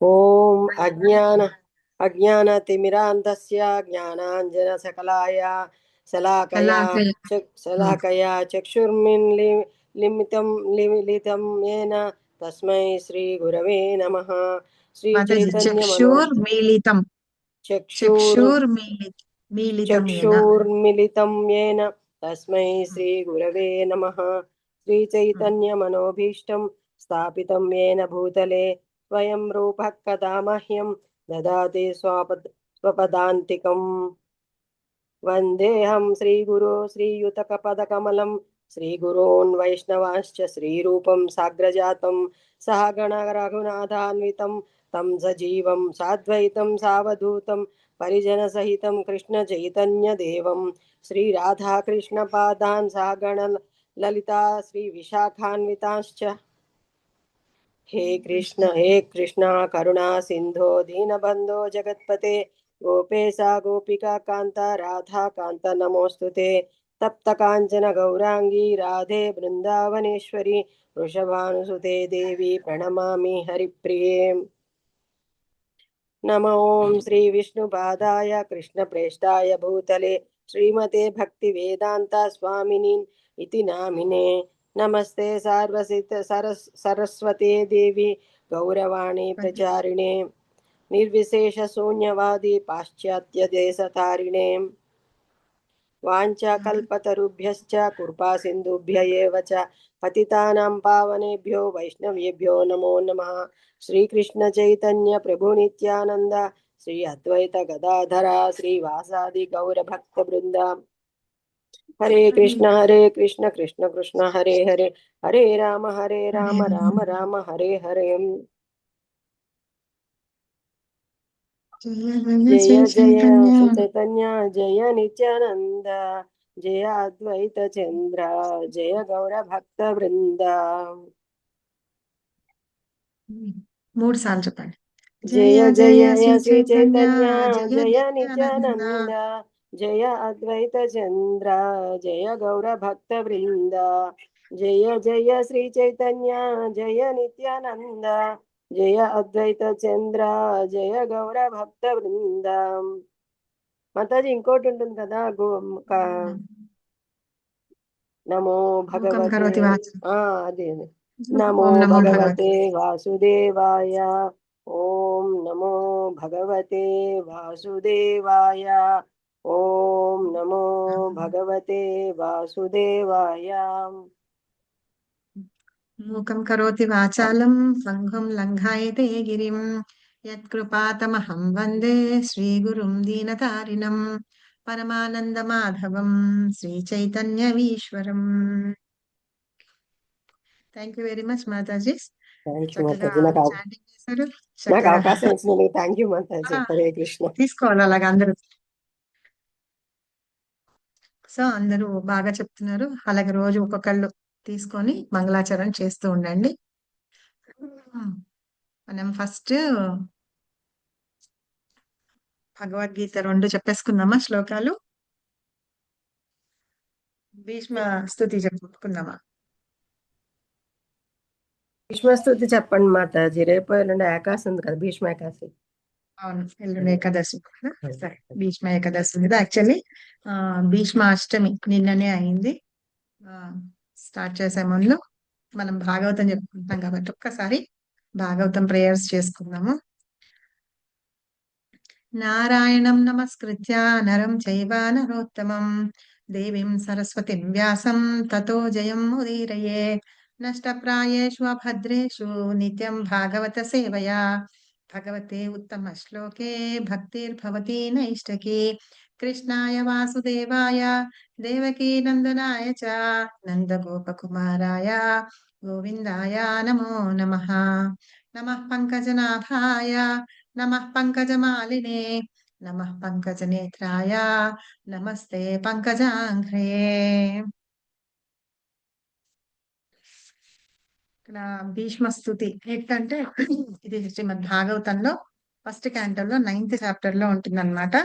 ఓం అజ్ఞానతిమిరాంధస్య జ్ఞానాంజనశలాకయా చక్షుర్మిలితం येन తస్మై శ్రీ గురవే నమః. శ్రీ చైతన్య చక్షుర్మిలితం చక్షుర్మిలితం येन తస్మై శ్రీ గురవే నమః. శ్రీ చైతన్య మనోభీష్టం స్థాపితం येन భూతలే స్వయం రూపః కదా మహ్యం దదాతి స్వపదాంతికం. వందేహం శ్రీగురో శ్రీయుతపదకమలం శ్రీగురోన్ వైష్ణవాంశ్చ శ్రీరూపం సాగ్రజాతం సహగణ రఘునాథాన్వితం తం సజీవం సాద్వైతం సావధూతం పరిజన సహితం కృష్ణ చైతన్య దేవం శ్రీ రాధాకృష్ణ పాదాన్ సహగణ లలితా శ్రీ విశాఖాన్వితాశ్చ. హే కృష్ణ కరుణా సింధో దీనబంధో జగత్పతే గోపేశా గోపికా కాంత రాధా కాంత నమోస్తుతే. తప్త కాంచన గౌరాంగీ రాధే బృందావనేశ్వరి వృషభానుసుతే దేవి ప్రణమామి హరిప్రియే. నమ ఓం శ్రీ విష్ణుపాదాయ కృష్ణప్రేష్టాయ భూతలే శ్రీమతే భక్తి వేదాంత స్వామిని ఇతి నామినే. నమస్తే సరస్వతే దేవి గౌరవాణి ప్రచారిణే నిర్విశేష శూన్యవాది పాశ్చాత్య దేశతారిణే. వాంఛాకల్పతరుభ్యశ్చ కృపా సింధుభ్య ఏవ చ పతితానాం పావనేభ్యో వైష్ణవేభ్యో నమో నమః. శ్రీకృష్ణ చైతన్య ప్రభు నిత్యానంద శ్రీ అద్వైత గదాధర శ్రీవాసాది గౌర భక్త బృంద. హరే కృష్ణ కృష్ణ కృష్ణ హరే హరే హరే రామ రామ రామ హరే హరే. జయ జయ చైతన్య జయ నిత్యానంద జయ అద్వైత చంద్ర జయ గౌర భక్త బృంద. 3 సార్లు చెప్పండి. జయ జయ శ్రీ చైతన్య జయ నిత్యానంద జయ అద్వైత చంద్ర జయ గౌర భక్త బృంద. జయ జయ శ్రీ చైతన్య జయ నిత్యానంద జయ అద్వైత చంద్ర జయ గౌర భక్త బృంద. మాతాజీ ఇంకోటి ఉంటుంది కదా, నమో భగవతే అదే నమో భగవతే వాసుదేవాయ. ఓం నమో భగవతే వాసుదేవాయ. ఓం నమో భగవతే వాసుదేవాయ. మూకం కరోతి వాచాలం సంఘం లంఘాయతే గిరిం యత్కృపాతమహం వందే శ్రీగురుం దీనతారిణం పరమానంద మాధవం శ్రీ చైతన్యవీశ్వరం. Thank you very much Mataji. తీసుకోవాలి అలాగా అందరూ. సో అందరూ బాగా చెప్తున్నారు. అలాగే రోజు ఒక్కొక్కళ్ళు తీసుకొని మంగళాచరణ చేస్తూ ఉండండి. మనం ఫస్ట్ భగవద్గీత 2 చెప్పేసుకుందామా శ్లోకాలు? భీష్మ స్తుతి చెప్పుకుందామా? భీష్మస్తుతి చెప్పండి మాతాజీ. రేపు ఎల్లుండి ఏకాశి ఉంది కదా, భీష్మ ఏకాశి. అవును, ఎల్లుండి ఏకాదశి. సరే, భీష్మ ఏకాదశి మీద యాక్చువల్లీ భీష్మ అష్టమి నిన్ననే అయింది. స్టార్ట్ చేసే ముందు మనం భాగవతం చెప్పుకుంటాం కాబట్టి ఒక్కసారి భాగవతం ప్రేయర్స్ చేసుకుందాము. నారాయణం నమస్కృత్య నరం చైవ నరోత్తమం దేవీం సరస్వతిం వ్యాసం తతో జయం ఉదీరయే. నష్టప్రాయేషు అభద్రేషు నిత్యం భాగవత సేవయా భగవతే ఉత్తమ శ్లోకే భక్తిర్భవతి నైష్టకి. కృష్ణాయ వాసుదేవాయ దేవకీ నందనాయ చ నందగోపకుమారాయ గోవిందాయ నమో నమః. నమః పంకజనాభాయ నమః పంకజమాలినే నమః పంకజనేత్రాయ నమస్తే పంకజాంఘ్రే. ఇక్కడ భీష్మ స్తుతి ఏంటంటే ఇది శ్రీమద్ భాగవతంలో ఫస్ట్ క్యాంటోలో 9th చాప్టర్ లో ఉంటుందన్నమాట.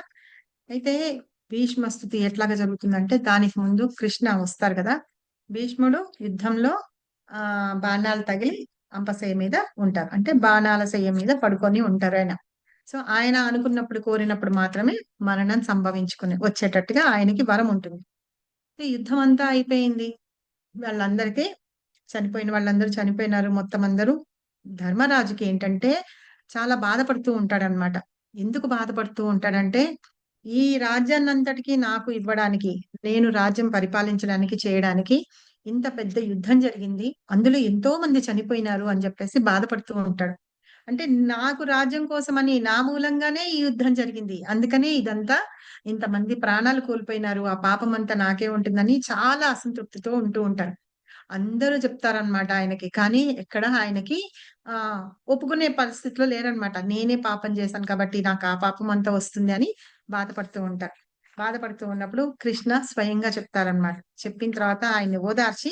అయితే భీష్మ స్తుతి ఎట్లాగా జరుగుతుందంటే దానికి ముందు కృష్ణ వస్తారు కదా. భీష్ముడు యుద్ధంలో బాణాలు తగిలి అంపశయ్య మీద ఉంటారు. అంటే బాణాల శయ్య మీద పడుకొని ఉంటారు ఆయన. సో ఆయన అనుకున్నప్పుడు కోరినప్పుడు మాత్రమే మరణం సంభవించుకుని వచ్చేటట్టుగా ఆయనకి వరం ఉంటుంది. ఈ యుద్ధం అంతా అయిపోయింది. వాళ్ళందరికీ చనిపోయిన వాళ్ళందరూ చనిపోయినారు మొత్తం అందరూ. ధర్మరాజుకి ఏంటంటే చాలా బాధపడుతూ ఉంటాడనమాట. ఎందుకు బాధపడుతూ ఉంటాడంటే, ఈ రాజ్యాన్నంతటికీ నాకు ఇవ్వడానికి, నేను రాజ్యం పరిపాలించడానికి, చేయడానికి ఇంత పెద్ద యుద్ధం జరిగింది. అందులో ఎంతో మంది చనిపోయినారు అని చెప్పేసి బాధపడుతూ ఉంటాడు. అంటే నాకు రాజ్యం కోసమని నా మూలంగానే ఈ యుద్ధం జరిగింది. అందుకనే ఇదంతా ఇంతమంది ప్రాణాలు కోల్పోయినారు. ఆ పాపమంతా నాకే ఉంటుందని చాలా అసంతృప్తితో ఉంటూ ఉంటారు. అందరూ చెప్తారనమాట ఆయనకి. కానీ ఎక్కడ ఆయనకి ఒప్పుకునే పరిస్థితిలో లేరనమాట. నేనే పాపం చేశాను కాబట్టి నాకు ఆ పాపం అంతా వస్తుంది అని బాధపడుతూ ఉంటారు. బాధపడుతూ ఉన్నప్పుడు కృష్ణ స్వయంగా చెప్తారనమాట. చెప్పిన తర్వాత ఆయన్ని ఓదార్చి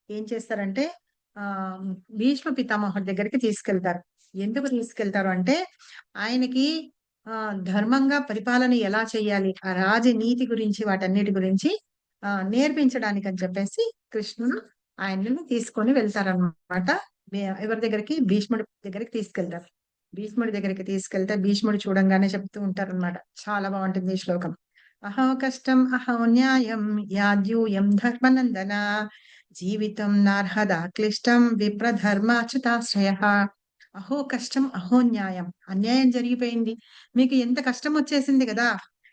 ఏం చేస్తారంటే ఆహ్, భీష్మ పితామహుడి దగ్గరికి తీసుకెళ్తారు. ఎందుకు తీసుకెళ్తారు అంటే ఆయనకి ధర్మంగా పరిపాలన ఎలా చేయాలి? ఆ రాజనీతి గురించి వాటన్నిటి గురించి నేర్పించడానికని చెప్పేసి కృష్ణుడు ఆయనను తీసుకొని వెళ్తారనమాట. ఎవరి దగ్గరికి? భీష్ముడి దగ్గరికి తీసుకెళ్తారు. భీష్ముడి దగ్గరికి తీసుకెళ్తే భీష్ముడు చూడంగానే చెప్తూ ఉంటారనమాట. చాలా బాగుంటుంది ఈ శ్లోకం. అహో కష్టం అహో న్యాయం యాద్యూయం ధర్మనందన జీవితం నార్హదా క్లిష్టం విప్రధర్మాచ్యుతాశ్రయ. అహో కష్టం అహో న్యాయం. అన్యాయం జరిగిపోయింది. మీకు ఎంత కష్టం వచ్చేసింది కదా!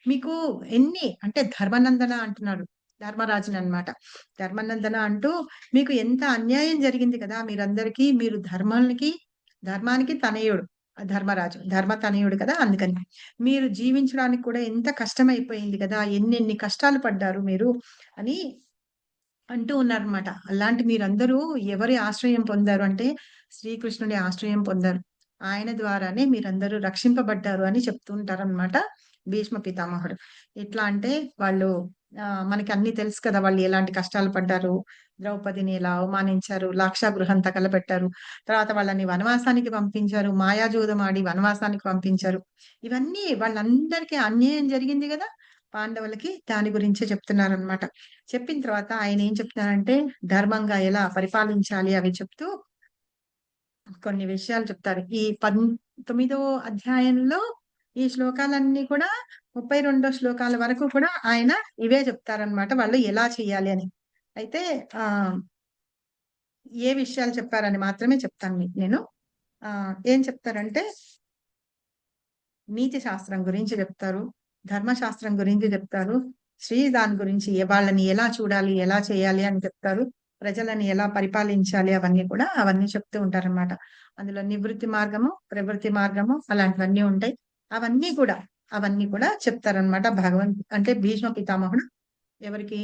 మీకు ఎన్ని అంటే ధర్మనందన అంటున్నారు. ధర్మరాజుని అన్నమాట. ధర్మనందన అంటూ మీకు ఎంత అన్యాయం జరిగింది కదా! మీరందరికీ మీరు ధర్మానికి తనయుడు. ధర్మరాజు. ధర్మ తనయుడు కదా! అందుకని. మీరు జీవించడానికి కూడా ఎంత కష్టమైపోయింది కదా! ఎన్నెన్ని కష్టాలు పడ్డారు మీరు అని అంటూ ఉన్నారనమాట. అలాంటి మీరందరూ ఎవరి ఆశ్రయం పొందారు అంటే, శ్రీకృష్ణుడి ఆశ్రయం పొందారు. ఆయన ద్వారానే మీరందరూ రక్షింపబడ్డారు అని చెప్తూ ఉంటారనమాట భీష్మ పితామహుడు. ఎట్లా అంటే వాళ్ళు మనకి అన్నీ తెలుసు కదా! వాళ్ళు ఎలాంటి కష్టాలు పడ్డారు. ద్రౌపదిని ఎలా అవమానించారు, లాక్షాగృహం తగలబెట్టారు. తర్వాత వాళ్ళని వనవాసానికి పంపించారు. మాయాజూదం ఆడి వనవాసానికి పంపించారు. ఇవన్నీ వాళ్ళందరికీ అన్యాయం జరిగింది గదా! పాండవులకి దాని గురించే చెప్తున్నారనమాట. చెప్పిన తర్వాత ఆయన ఏం చెప్తున్నారంటే, ధర్మంగా ఎలా పరిపాలించాలి అవి చెప్తూ కొన్ని విషయాలు చెప్తారు. ఈ 19వ అధ్యాయంలో ఈ శ్లోకాలన్నీ కూడా 32 శ్లోకాల వరకు కూడా ఆయన ఇవే చెప్తారనమాట. వాళ్ళు ఎలా చేయాలి అని. అయితే ఆహ్, ఏ విషయాలు చెప్పారని మాత్రమే చెప్తాను మీకు నేను. ఏం చెప్తారంటే నీతి శాస్త్రం గురించి చెప్తారు. ధర్మశాస్త్రం గురించి చెప్తారు. దాని గురించి వాళ్ళని ఎలా చూడాలి, ఎలా చేయాలి అని చెప్తారు. ప్రజలని ఎలా పరిపాలించాలి అవన్నీ చెప్తూ ఉంటారనమాట. అందులో నివృత్తి మార్గము, ప్రవృత్తి మార్గము అలాంటివన్నీ ఉంటాయి. అవన్నీ కూడా, అవన్నీ కూడా చెప్తారనమాట అంటే భీష్మ పితామహుడు ఎవరికి?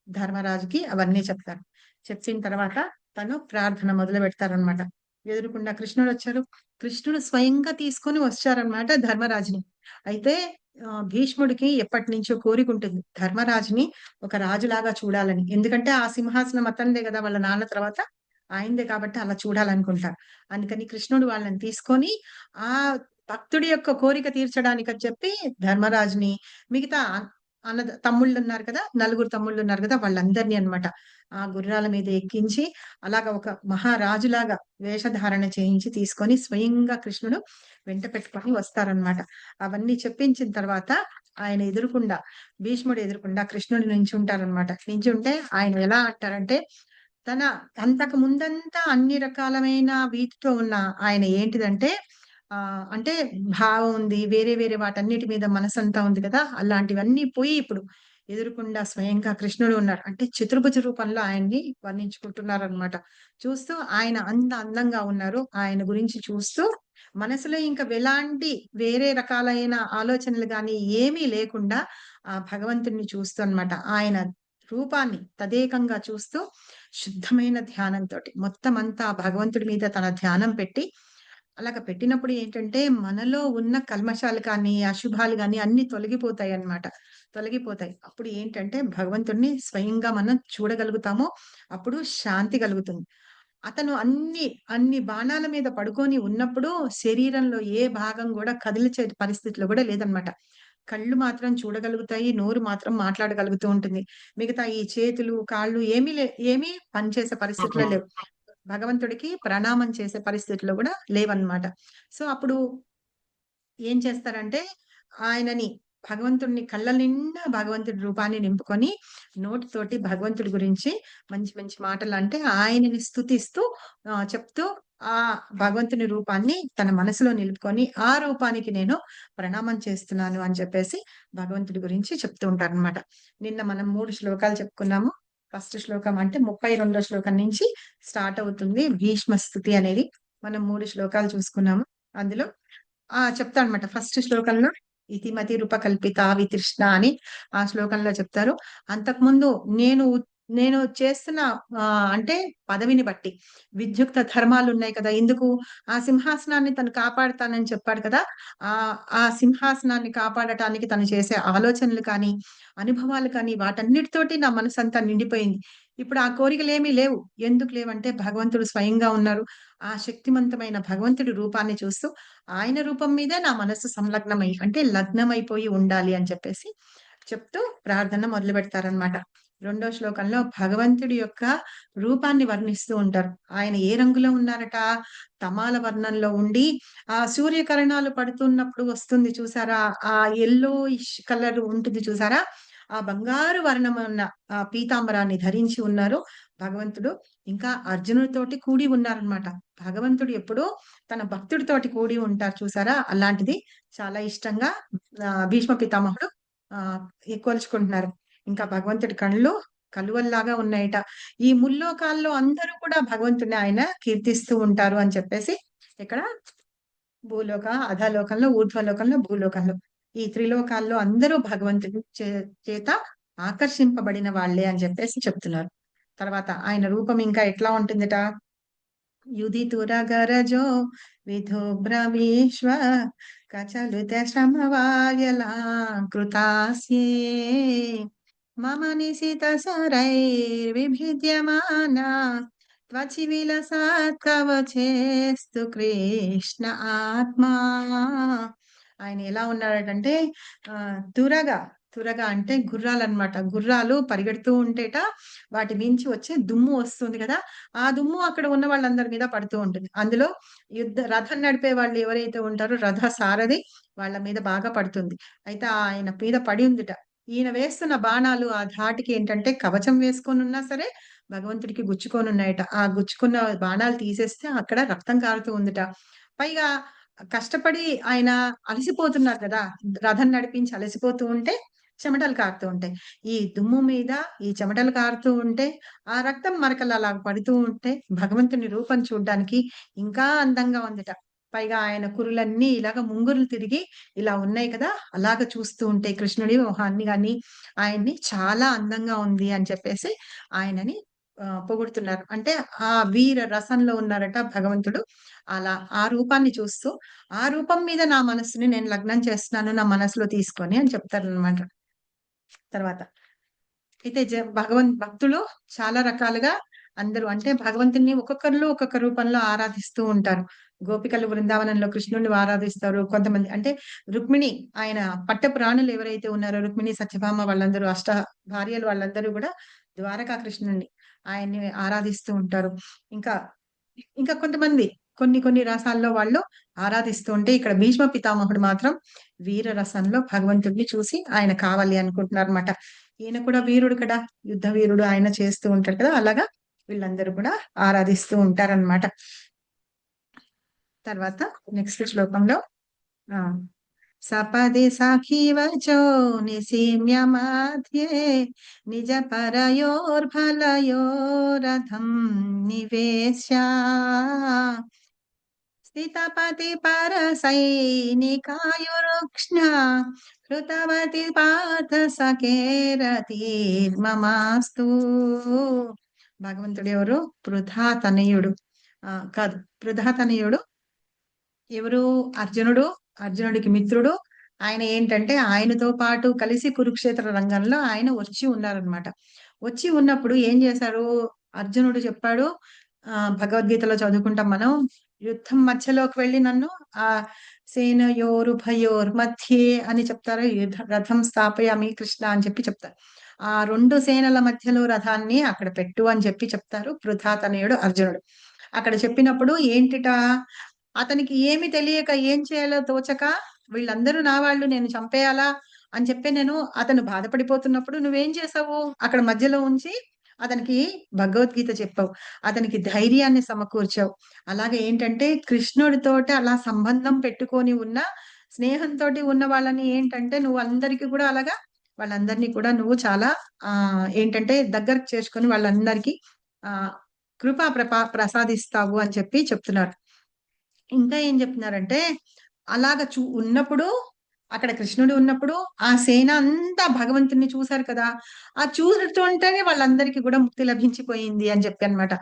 ధర్మరాజుకి అవన్నీ చెప్తారు. చెప్పిన తర్వాత తను ప్రార్థన మొదలు పెడతారనమాట. ఎదురుగుండా కృష్ణుడొచ్చారు. కృష్ణుడు స్వయంగా తీసుకొని వచ్చారనమాట ధర్మరాజుని. అయితే భీష్ముడికి ఎప్పటినుంచో కోరికుంటుంది. ధర్మరాజుని ఒక రాజులాగా చూడాలని. ఎందుకంటే ఆ సింహాసనం అతనిదే గదా! వాళ్ళ నాన్న తర్వాత ఆయనదే కాబట్టి అలా చూడాలనుకుంటారు. అందుకని కృష్ణుడు వాళ్ళని తీసుకొని ఆ భక్తుడి యొక్క కోరిక తీర్చడానికని చెప్పి ధర్మరాజుని మిగతా తమ్ముళ్ళున్నారు కదా! నలుగురు తమ్ముళ్ళున్నారు కదా! వాళ్ళందరిని అన్నమాట. ఆ గుర్రాల మీద ఎక్కించి అలాగా ఒక మహారాజులాగా వేషధారణ చేయించి తీసుకొని స్వయంగా కృష్ణుడు వెంట పెట్టుకొని వస్తారనమాట. అవన్నీ చెప్పించిన తర్వాత ఆయన ఎదురుగుండా భీష్ముడు ఎదురుగుండా కృష్ణుడు నించుంటారనమాట. నించుంటే ఆయన ఎలా అంటారంటే తన అంతకు ముందంతా అన్ని రకాలమైన వీటితో ఉన్న ఆయన ఏంటిదంటే అంటే భావం ఉంది. వేరే వేరే వాటన్నిటి మీద మనసంతా ఉంది కదా! అలాంటివన్నీ పోయి ఇప్పుడు ఎదురుగుండా స్వయంగా కృష్ణుడు ఉన్నారు. అంటే చతుర్భుజ రూపంలో ఆయన్ని వర్ణించుకుంటున్నారనమాట. చూస్తూ ఆయన అంత అందంగా ఉన్నారు. ఆయన గురించి చూస్తూ మనసులో ఇంకా ఎలాంటి వేరే రకాలైన ఆలోచనలు గాని ఏమీ లేకుండా ఆ భగవంతుడిని చూస్తూ అన్నమాట. ఆయన రూపాన్ని తదేకంగా చూస్తూ శుద్ధమైన ధ్యానంతోటి మొత్తం అంతా ఆ భగవంతుడి మీద తన ధ్యానం పెట్టి అలాగ పెట్టినప్పుడు ఏంటంటే, మనలో ఉన్న కల్మషాలు కానీ, అశుభాలు గాని అన్నీ తొలగిపోతాయన్నమాట. తొలగిపోతాయి. అప్పుడు ఏంటంటే, భగవంతుడిని స్వయంగా మనం చూడగలుగుతాము. అప్పుడు శాంతి కలుగుతుంది. అతను అన్ని బాణాల మీద పడుకొని ఉన్నప్పుడు, శరీరంలో ఏ భాగం గూడా కదిలిచే పరిస్థితిలో గూడా లేదన్నమాట. కళ్ళు మాత్రం చూడగలుగుతాయి. నోరు మాత్రం మాట్లాడగలుగుతూ ఉంటుంది. మిగతా ఈ చేతులు, కాళ్ళు ఏమీ పనిచేసే పరిస్థితిలో లేవు. భగవంతుడికి ప్రణామం చేసే పరిస్థితుల్లో కూడా లేవన్నమాట. సో అప్పుడు ఏం చేస్తారంటే ఆయనని భగవంతుడిని కళ్ళ నిండా భగవంతుడి రూపాన్ని నింపుకొని నోటితోటి భగవంతుడి గురించి మంచి మంచి మాటలు అంటే ఆయనని స్తుతిస్తూ చెప్తూ ఆ భగవంతుని రూపాన్ని తన మనసులో నిలుపుకొని ఆ రూపానికి నేను ప్రణామం చేస్తున్నాను అని చెప్పేసి భగవంతుడి గురించి చెప్తూ ఉంటారనమాట. నిన్న మనం 3 శ్లోకాలు చెప్పుకున్నాము. ఫస్ట్ శ్లోకం అంటే 32వ శ్లోకం నుంచి స్టార్ట్ అవుతుంది భీష్మ స్తుతి అనేది. మనం 3 శ్లోకాలు చూసుకున్నాము. అందులో చెప్తాడనమాట. ఫస్ట్ శ్లోకంలో ఇతిమతి రూపకల్పిత వితృష్ణ అని ఆ శ్లోకంలో చెప్తారు. అంతకుముందు నేను చేస్తున్న అంటే పదవిని బట్టి విద్యుక్త ధర్మాలున్నాయి కదా! ఎందుకు ఆ సింహాసనాన్ని తను కాపాడతానని చెప్పాడు కదా! ఆ సింహాసనాన్ని కాపాడటానికి తను చేసే ఆలోచనలు కానీ, అనుభవాలు కానీ వాటన్నిటితోటి నా మనసంతా నిండిపోయింది. ఇప్పుడు ఆ కోరికలేమీ లేవు. ఎందుకు లేవంటే భగవంతుడు స్వయంగా ఉన్నారు. ఆ శక్తివంతమైన భగవంతుడి రూపాన్ని చూస్తూ ఆయన రూపం మీదే నా మనస్సు సంలగ్నమై అంటే లగ్నమైపోయి ఉండాలి అని చెప్పేసి చెప్తూ ప్రార్థన మొదలుపెడతారనమాట. రెండో శ్లోకంలో భగవంతుడి యొక్క రూపాన్ని వర్ణిస్తూ ఉంటారు. ఆయన ఏ రంగులో ఉన్నారట? తమాల ఉండి ఆ సూర్యకిరణాలు పడుతున్నప్పుడు వస్తుంది చూసారా? ఆ యెల్లోయిష్ కలర్ ఉంటుంది చూసారా? ఆ బంగారు వర్ణమున్న ఆ పీతాంబరాన్ని ధరించి ఉన్నారు భగవంతుడు. ఇంకా అర్జునుడితోటి కూడి ఉన్నారనమాట. భగవంతుడు ఎప్పుడూ తన భక్తుడితోటి కూడి ఉంటారు చూసారా? అలాంటిది చాలా ఇష్టంగా భీష్మ పితామహుడు కొలుచుకుంటున్నారు. ఇంకా భగవంతుడి కళ్ళు కలువల్లాగా ఉన్నాయట. ఈ ముల్లోకాల్లో అందరూ కూడా భగవంతుడిని ఆయన కీర్తిస్తూ ఉంటారు అని చెప్పేసి ఇక్కడ భూలోక, అధోలోకంలో, ఊర్ధ్వలోకంలో, భూలోకంలో ఈ త్రిలోకాల్లో అందరూ భగవంతుడి చేత ఆకర్షింపబడిన వాళ్ళే అని చెప్పేసి చెప్తున్నారు. తర్వాత ఆయన రూపం ఇంకా ఎట్లా ఉంటుందట? యుధితురగరజో విధుభ్రమీష్వ కచలుత శ్రమవార్యలాంకృతాస్యే మమ నిశిత సరైర్విభిద్యమానా త్వచి విలసాత్ కవచేస్తు కృష్ణ ఆత్మా. ఆయన ఎలా ఉన్నాడంటే తురగా తురగా అంటే గుర్రాలన్నమాట. గుర్రాలు పరిగెడుతూ ఉంటేట వాటి మించి వచ్చే దుమ్ము వస్తుంది కదా! ఆ దుమ్ము అక్కడ ఉన్న వాళ్ళందరి మీద పడుతూ ఉంటుంది. అందులో రథం నడిపే వాళ్ళు ఎవరైతే ఉంటారో రథ సారథి వాళ్ళ మీద బాగా పడుతుంది. అయితే ఆయన మీద పడి ఉందిట. ఈయన వేస్తున్న బాణాలు ఆ ధాటికి ఏంటంటే కవచం వేసుకొనున్నా సరే భగవంతుడికి గుచ్చుకొనున్నాయట. ఆ గుచ్చుకున్న బాణాలు తీసేస్తే అక్కడ రక్తం కారుతూ ఉందిట. పైగా కష్టపడి ఆయన అలసిపోతున్నారు కదా! రథం నడిపించి అలసిపోతూ ఉంటే చెమటలు కారుతూ ఉంటాయి. ఈ దుమ్ము మీద ఈ చెమటలు కారుతూ ఉంటే, ఆ రక్తం మరకలు అలా పడుతూ ఉంటే భగవంతుని రూపం చూడ్డానికి ఇంకా అందంగా ఉందిట. పైగా ఆయన కురులన్నీ ఇలాగ ముంగురులు తిరిగి ఇలా ఉన్నాయి కదా! అలాగ చూస్తూ ఉంటే కృష్ణుడి మొహాన్ని గాని, ఆయన్ని చాలా అందంగా ఉంది అని చెప్పేసి ఆయనని పొగుడుతున్నారు. అంటే ఆ వీర రసంలో ఉన్నారట భగవంతుడు. అలా ఆ రూపాన్ని చూస్తూ, ఆ రూపం మీద నా మనస్సుని నేను లగ్నం చేస్తున్నాను నా మనసులో తీసుకొని అని చెప్తారనమాట. తర్వాత అయితే భక్తులు చాలా రకాలుగా అందరూ అంటే భగవంతుడిని ఒక్కొక్కళ్ళు ఒక్కొక్క రూపంలో ఆరాధిస్తూ ఉంటారు. గోపికలు బృందావనంలో కృష్ణుడిని ఆరాధిస్తారు. కొంతమంది అంటే రుక్మిణి ఆయన పట్టప్రాణులు ఎవరైతే ఉన్నారో రుక్మిణి, సత్యభామ వాళ్ళందరూ భార్యలు వాళ్ళందరూ కూడా ద్వారకా కృష్ణుడిని ఆయన్ని ఆరాధిస్తూ ఉంటారు. ఇంకా ఇంకా కొంతమంది కొన్ని కొన్ని రసాల్లో వాళ్ళు ఆరాధిస్తూ ఉంటే ఇక్కడ భీష్మ పితామహుడు మాత్రం వీర రసంలో భగవంతుడిని చూసి ఆయన కావాలి అనుకుంటున్నారన్నమాట. ఈయన కూడా వీరుడు కదా! యుద్ధ వీరుడు ఆయన చేస్తూ ఉంటాడు కదా! అలాగా వీళ్ళందరూ కూడా ఆరాధిస్తూ ఉంటారన్నమాట. తర్వాత నెక్స్ట్ శ్లోకంలో సపది సఖీవచో నిశీమ్య మధ్యే నిజ పరయోర్భలయోరథం నివేశ్య స్థితపతి పరసైనికాయురుక్ష్ణ కృతవతి పార్థ సకేరతిర్మమాస్తు. భగవంతుడు ఎవరు? పృథాతనయుడు కాదు, పృథాతనయుడు ఎవరు? అర్జునుడు. అర్జునుడికి మిత్రుడు. ఆయన ఏంటంటే ఆయనతో పాటు కలిసి కురుక్షేత్ర రంగంలో ఆయన వచ్చి ఉన్నారనమాట. వచ్చి ఉన్నప్పుడు ఏం చేశారు? అర్జునుడు చెప్పాడు, భగవద్గీతలో చదువుకుంటాం మనం, యుద్ధం మధ్యలోకి వెళ్ళి నన్ను ఆ సేనయోరు భయోర్ మధ్యే అని చెప్తారు. రథం స్థాపయామి కృష్ణ అని చెప్పి చెప్తారు. ఆ 2 సేనల మధ్యలో రథాన్ని అక్కడ పెట్టు అని చెప్పి చెప్తారు పృథాతనయుడు అర్జునుడు. అక్కడ చెప్పినప్పుడు ఏంటిట, అతనికి ఏమి తెలియక ఏం చేయాలో తోచక వీళ్ళందరూ నా వాళ్ళు, నేను చంపేయాలా అని చెప్పి అతను బాధపడిపోతున్నప్పుడు నువ్వేం చేసావు, అక్కడ మధ్యలో ఉంచి అతనికి భగవద్గీత చెప్పావు, అతనికి ధైర్యాన్ని సమకూర్చావు. అలాగే ఏంటంటే కృష్ణుడితోటి అలా సంబంధం పెట్టుకొని ఉన్న, స్నేహంతో ఉన్న వాళ్ళని ఏంటంటే నువ్వు అందరికీ కూడా అలాగా వాళ్ళందరినీ కూడా నువ్వు చాలా ఏంటంటే దగ్గరకు చేసుకొని వాళ్ళందరికీ ఆ ప్రసాదిస్తావు అని చెప్పి చెప్తున్నారు. ఇంకా ఏం చెప్తున్నారంటే అలాగ ఉన్నప్పుడు, అక్కడ కృష్ణుడు ఉన్నప్పుడు ఆ సేన అంతా భగవంతుడిని చూశారు కదా, ఆ చూస్తుంటేనే వాళ్ళందరికీ కూడా ముక్తి లభించిపోయింది అని చెప్పి అన్నమాట.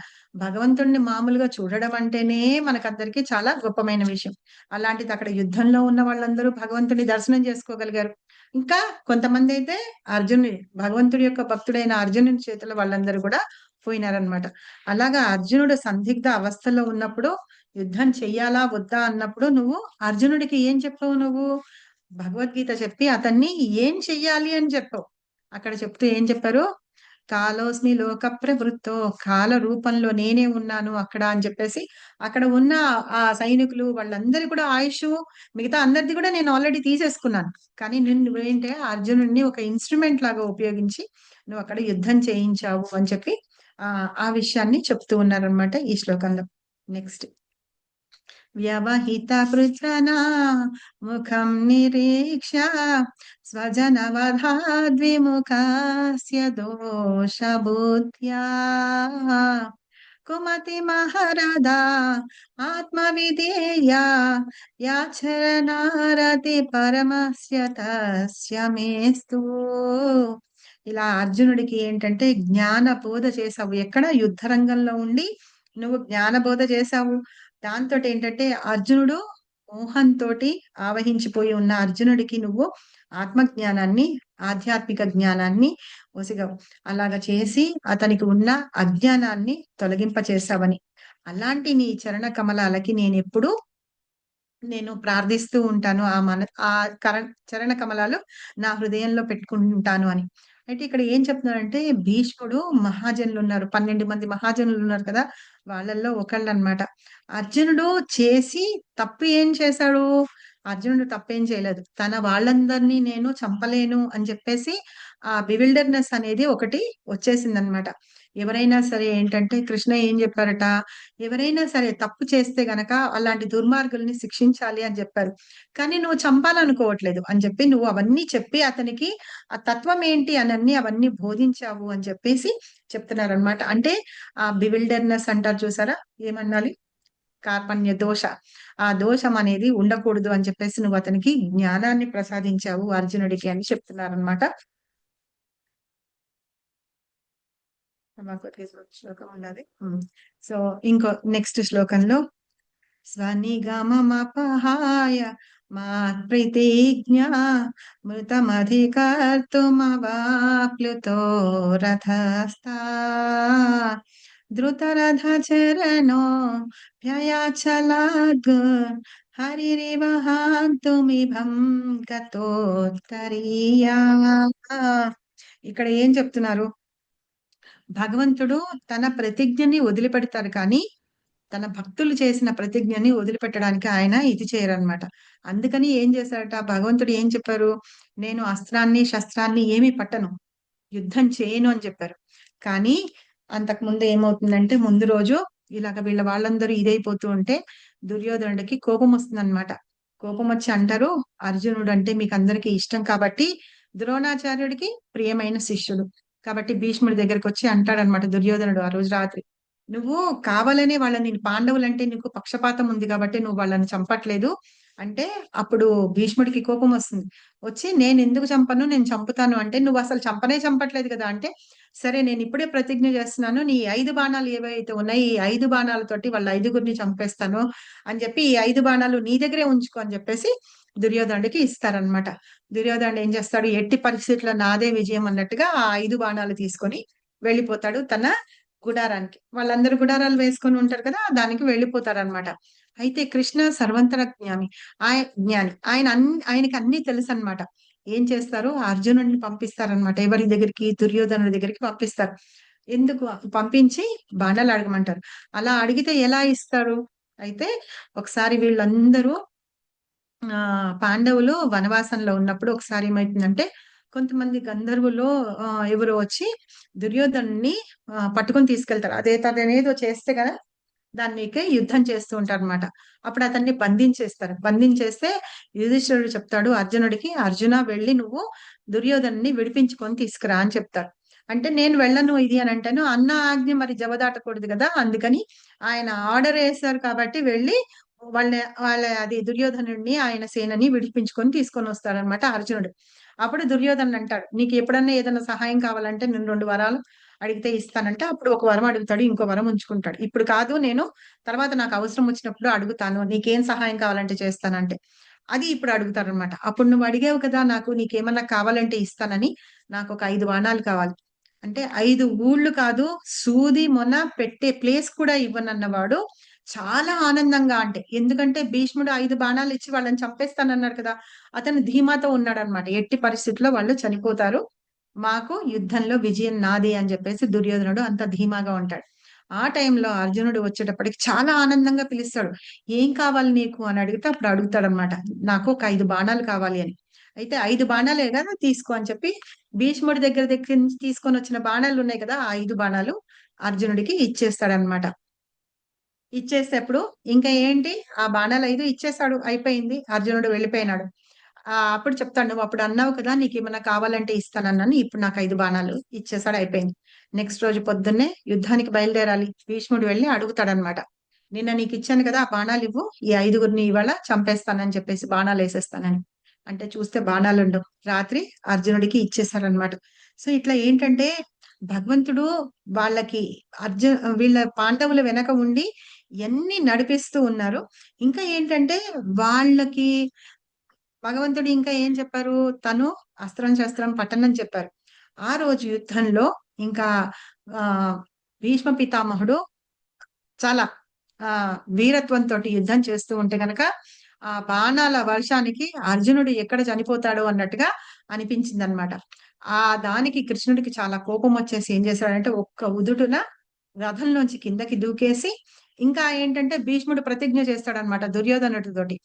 భగవంతుడిని మామూలుగా చూడడం అంటేనే మనకందరికీ చాలా గొప్పమైన విషయం. అలాంటిది అక్కడ యుద్ధంలో ఉన్న వాళ్ళందరూ భగవంతుని దర్శనం చేసుకోగలిగారు. ఇంకా కొంతమంది అయితే అర్జునుడి, భగవంతుడి యొక్క భక్తుడైన అర్జునుడి చేతిలో వాళ్ళందరూ కూడా పోయినారనమాట. అలాగా అర్జునుడు సందిగ్ధ అవస్థలో ఉన్నప్పుడు, యుద్ధం చెయ్యాలా వద్దా అన్నప్పుడు నువ్వు అర్జునుడికి ఏం చెప్పావు, నువ్వు భగవద్గీత చెప్పి అతన్ని ఏం చెయ్యాలి అని చెప్పావు. అక్కడ చెప్తూ ఏం చెప్పారు, కాలోస్మి లోక ప్రవృత్తో, కాల రూపంలో నేనే ఉన్నాను అక్కడ అని చెప్పేసి, అక్కడ ఉన్న ఆ సైనికులు వాళ్ళందరి కూడా ఆయుష్, మిగతా అందరిది కూడా నేను ఆల్రెడీ తీసేసుకున్నాను. కానీ నువ్వేంటే అర్జునుడిని ఒక ఇన్స్ట్రుమెంట్ లాగా ఉపయోగించి నువ్వు అక్కడ యుద్ధం చేయించావు అని చెప్పి ఆ విషయాన్ని చెప్తూ ఉన్నారనమాట ఈ శ్లోకంలో. నెక్స్ట్, వ్యవహిత పృత్రనా ముఖం నిరీక్ష స్వజనవధాద్విముఖస్య దోషబుద్ధ్యా కుమతి మహరదా ఆత్మవిధేయా యాచరణారతి పరమస్య తస్య మేస్తు. ఇలా అర్జునుడికి ఏంటంటే జ్ఞాన బోధ చేసావు, ఎక్కడ యుద్ధ రంగంలో ఉండి నువ్వు జ్ఞాన బోధ చేసావు. దాంతో ఏంటంటే అర్జునుడు మోహంతో ఆవహించిపోయి ఉన్న అర్జునుడికి నువ్వు ఆత్మజ్ఞానాన్ని, ఆధ్యాత్మిక జ్ఞానాన్ని ఒసిగావు. అలాగ చేసి అతనికి ఉన్న అజ్ఞానాన్ని తొలగింప చేశావని. అలాంటి నీ చరణ కమలాలకి నేను ప్రార్థిస్తూ ఉంటాను. ఆ చరణ కమలాలు నా హృదయంలో పెట్టుకుంటాను అని. అయితే ఇక్కడ ఏం చెప్తున్నారంటే, భీష్ముడు మహాజనులు ఉన్నారు, 12 మంది మహాజనులు ఉన్నారు కదా, వాళ్ళల్లో ఒకళ్ళు అన్నమాట. అర్జునుడు చేసి తప్పు ఏం చేశాడు, అర్జునుడు తప్పేం చేయలేదు. తన వాళ్ళందరినీ నేను చంపలేను అని చెప్పేసి ఆ బివిల్డర్నెస్ అనేది ఒకటి వచ్చేసిందనమాట. ఎవరైనా సరే ఏంటంటే కృష్ణ ఏం చెప్పారట, ఎవరైనా సరే తప్పు చేస్తే గనక అలాంటి దుర్మార్గుల్ని శిక్షించాలి అని చెప్పారు. కానీ నువ్వు చంపాలనుకోవట్లేదు అని చెప్పి నువ్వు అవన్నీ చెప్పి అతనికి ఆ తత్వం ఏంటి అని అవన్నీ బోధించావు అని చెప్పేసి చెప్తున్నారనమాట. అంటే ఆ బివిల్డర్నెస్ అంటారు చూసారా, ఏమన్నాలి, కార్పణ్య దోష, ఆ దోషం అనేది ఉండకూడదు అని చెప్పేసి నువ్వు అతనికి జ్ఞానాన్ని ప్రసాదించావు అర్జునుడికి అని చెప్తున్నారనమాట. శ్లోకం ఉన్నది. సో ఇంకో నెక్స్ట్ శ్లోకంలో, స్వనిగమమపహాయ మాత్ప్రతిజ్ఞా మృతమధికర్తుమవాప్లుతో రథస్థా ధృతరథచరణో వ్యయాచలాద్ హరిరివహాంతుమిభం గతోత్తరీయా. ఇక్కడ ఏం చెప్తున్నారు, భగవంతుడు తన ప్రతిజ్ఞని వదిలిపెడతారు కానీ తన భక్తులు చేసిన ప్రతిజ్ఞని వదిలిపెట్టడానికి ఆయన ఇది చేయరనమాట. అందుకని ఏం చేశారట, భగవంతుడు ఏం చెప్పారు, నేను అస్త్రాన్ని శస్త్రాన్ని ఏమీ పట్టను, యుద్ధం చేయను అని చెప్పారు. కానీ అంతకుముందు ఏమవుతుందంటే, ముందు రోజు ఇలాగ వీళ్ళ వాళ్ళందరూ ఇదైపోతూ ఉంటే దుర్యోధనుడికి కోపం వస్తుందన్నమాట. కోపం వచ్చి అంటారు, అర్జునుడు అంటే మీకు అందరికీ ఇష్టం కాబట్టి, ద్రోణాచార్యుడికి ప్రియమైన శిష్యుడు కాబట్టి భీష్ముడి దగ్గరికి వచ్చి అంటాడనమాట దుర్యోధనుడు ఆ రోజు రాత్రి, నువ్వు కావాలనే వాళ్ళని, పాండవులంటే నీకు పక్షపాతం ఉంది కాబట్టి నువ్వు వాళ్ళని చంపట్లేదు అంటే, అప్పుడు భీష్ముడికి కోపం వస్తుంది. వచ్చి నేను ఎందుకు చంపను, నేను చంపుతాను అంటే, నువ్వు అసలు చంపట్లేదు కదా అంటే, సరే నేను ఇప్పుడే ప్రతిజ్ఞ చేస్తున్నాను, నీ 5 బాణాలు ఏవైతే ఉన్నాయి ఈ 5 బాణాలతోటి వాళ్ళ 5గురిని చంపేస్తాను అని చెప్పి, ఈ 5 బాణాలు నీ దగ్గరే ఉంచుకో అని చెప్పేసి దుర్యోధనుడికి ఇస్తారనమాట. దుర్యోధనుడు ఏం చేస్తాడు, ఎట్టి పరిస్థితుల్లో నాదే విజయం అన్నట్టుగా ఆ 5 బాణాలు తీసుకొని వెళ్ళిపోతాడు తన గుడారానికి. వాళ్ళందరూ గుడారాలు వేసుకొని ఉంటారు కదా, దానికి వెళ్ళిపోతారనమాట. అయితే కృష్ణ సర్వంతర జ్ఞాని, ఆయనకి అన్ని తెలుసు అనమాట. ఏం చేస్తారు, అర్జునుడిని పంపిస్తారనమాట. ఎవరి దగ్గరికి, దుర్యోధనుడి దగ్గరికి పంపిస్తారు. ఎందుకు పంపించి బాణాలు అడగమంటారు. అలా అడిగితే ఎలా ఇస్తారు? అయితే ఒకసారి వీళ్ళందరూ ఆ పాండవులు వనవాసంలో ఉన్నప్పుడు ఒకసారి ఏమైతుందంటే కొంతమంది గంధర్వులు ఎవరు వచ్చి దుర్యోధనుని పట్టుకొని తీసుకెళ్తారు. తనేదో చేస్తే కదా దానికి యుద్ధం చేస్తూ ఉంటారు అనమాట. అప్పుడు అతన్ని బంధించేస్తారు. బంధించేస్తే యుధిష్ఠిరుడు చెప్తాడు అర్జునుడికి, అర్జున వెళ్ళి నువ్వు దుర్యోధనుని విడిపించుకొని తీసుకురా అని చెప్తాడు. అంటే నేను వెళ్ళను ఇది అని అంటాను. అన్న ఆజ్ఞ మరి జవదాటకూడదు కదా, అందుకని ఆయన ఆర్డర్ వేశారు కాబట్టి వెళ్ళి వాళ్ళ వాళ్ళ అది దుర్యోధనుడిని ఆయన సేనని విడిపించుకొని తీసుకొని వస్తాడనమాట అర్జునుడు. అప్పుడు దుర్యోధనుడు అంటాడు, నీకు ఎప్పుడన్నా ఏదైనా సహాయం కావాలంటే నేను 2 వరాలు అడిగితే ఇస్తానంటే అప్పుడు ఒక వరం అడుగుతాడు, ఇంకో వరం ఉంచుకుంటాడు. ఇప్పుడు కాదు, నేను తర్వాత నాకు అవసరం వచ్చినప్పుడు అడుగుతాను, నీకేం సహాయం కావాలంటే చేస్తానంటే అది ఇప్పుడు అడుగుతారనమాట. అప్పుడు నువ్వు అడిగావు కదా నాకు నీకేమన్నా కావాలంటే ఇస్తానని, నాకు ఒక 5 బాణాలు కావాలి అంటే 5 ఊళ్ళు కాదు, సూది మొన పెట్టే ప్లేస్ కూడా ఇవ్వనన్నవాడు చాలా ఆనందంగా, అంటే ఎందుకంటే భీష్ముడు 5 బాణాలు ఇచ్చి వాళ్ళని చంపేస్తానన్నాడు కదా, అతను ధీమాతో ఉన్నాడనమాట. ఎట్టి పరిస్థితుల్లో వాళ్ళు చనిపోతారు, మాకు యుద్ధంలో విజయం నాది అని చెప్పేసి దుర్యోధనుడు అంత ధీమాగా ఉంటాడు. ఆ టైంలో అర్జునుడు వచ్చేటప్పటికి చాలా ఆనందంగా పిలుస్తాడు. ఏం కావాలి నీకు అని అడిగితే అప్పుడు అడుగుతాడనమాట, నాకు ఒక 5 బాణాలు కావాలి అని. అయితే 5 బాణాలే కదా తీసుకో అని చెప్పి భీష్ముడి దగ్గర నుంచి తీసుకొని వచ్చిన బాణాలు ఉన్నాయి కదా, ఆ 5 బాణాలు అర్జునుడికి ఇచ్చేస్తాడనమాట. ఇచ్చేసేప్పుడు ఇంకా ఏంటి, ఆ బాణాలు 5 ఇచ్చేసాడు, అయిపోయింది, అర్జునుడు వెళ్ళిపోయినాడు. అప్పుడు చెప్తాడు, నువ్వు అప్పుడు అన్నావు కదా నీకేమన్నా కావాలంటే ఇస్తానన్నాను, ఇప్పుడు నాకు 5 బాణాలు ఇచ్చేసాడు, అయిపోయింది. నెక్స్ట్ రోజు పొద్దున్నే యుద్ధానికి బయలుదేరాలి. భీష్ముడు వెళ్ళి అడుగుతాడనమాట, నిన్న నీకు ఇచ్చాను కదా ఆ బాణాలు ఇవ్వు, ఈ 5గురిని ఇవాళ చంపేస్తానని చెప్పేసి బాణాలు వేసేస్తానని. అంటే చూస్తే బాణాలు ఉండవు, రాత్రి అర్జునుడికి ఇచ్చేసారనమాట. సో ఇట్లా ఏంటంటే భగవంతుడు వాళ్ళకి వీళ్ళ పాండవుల వెనక ఉండి ఎన్ని నడిపిస్తూ ఉన్నారు. ఇంకా ఏంటంటే వాళ్ళకి భగవంతుడు ఇంకా ఏం చెప్పారు, తను అస్త్రం శస్త్రం పట్టనని చెప్పారు. ఆ రోజు యుద్ధంలో ఇంకా ఆ భీష్మ పితామహుడు చాలా వీరత్వంతో యుద్ధం చేస్తూ ఉంటే గనక ఆ బాణాల వర్షానికి అర్జునుడు ఎక్కడ చనిపోతాడో అన్నట్టుగా అనిపించింది అనమాట. దానికి కృష్ణుడికి చాలా కోపం వచ్చేసి ఏం చేశాడంటే ఒక్క ఉదుటున రథంలోంచి కిందకి దూకేసి, ఇంకా ఏంటంటే భీష్ముడు ప్రతిజ్ఞ చేస్తాడనమాట దుర్యోధనుడితోటి,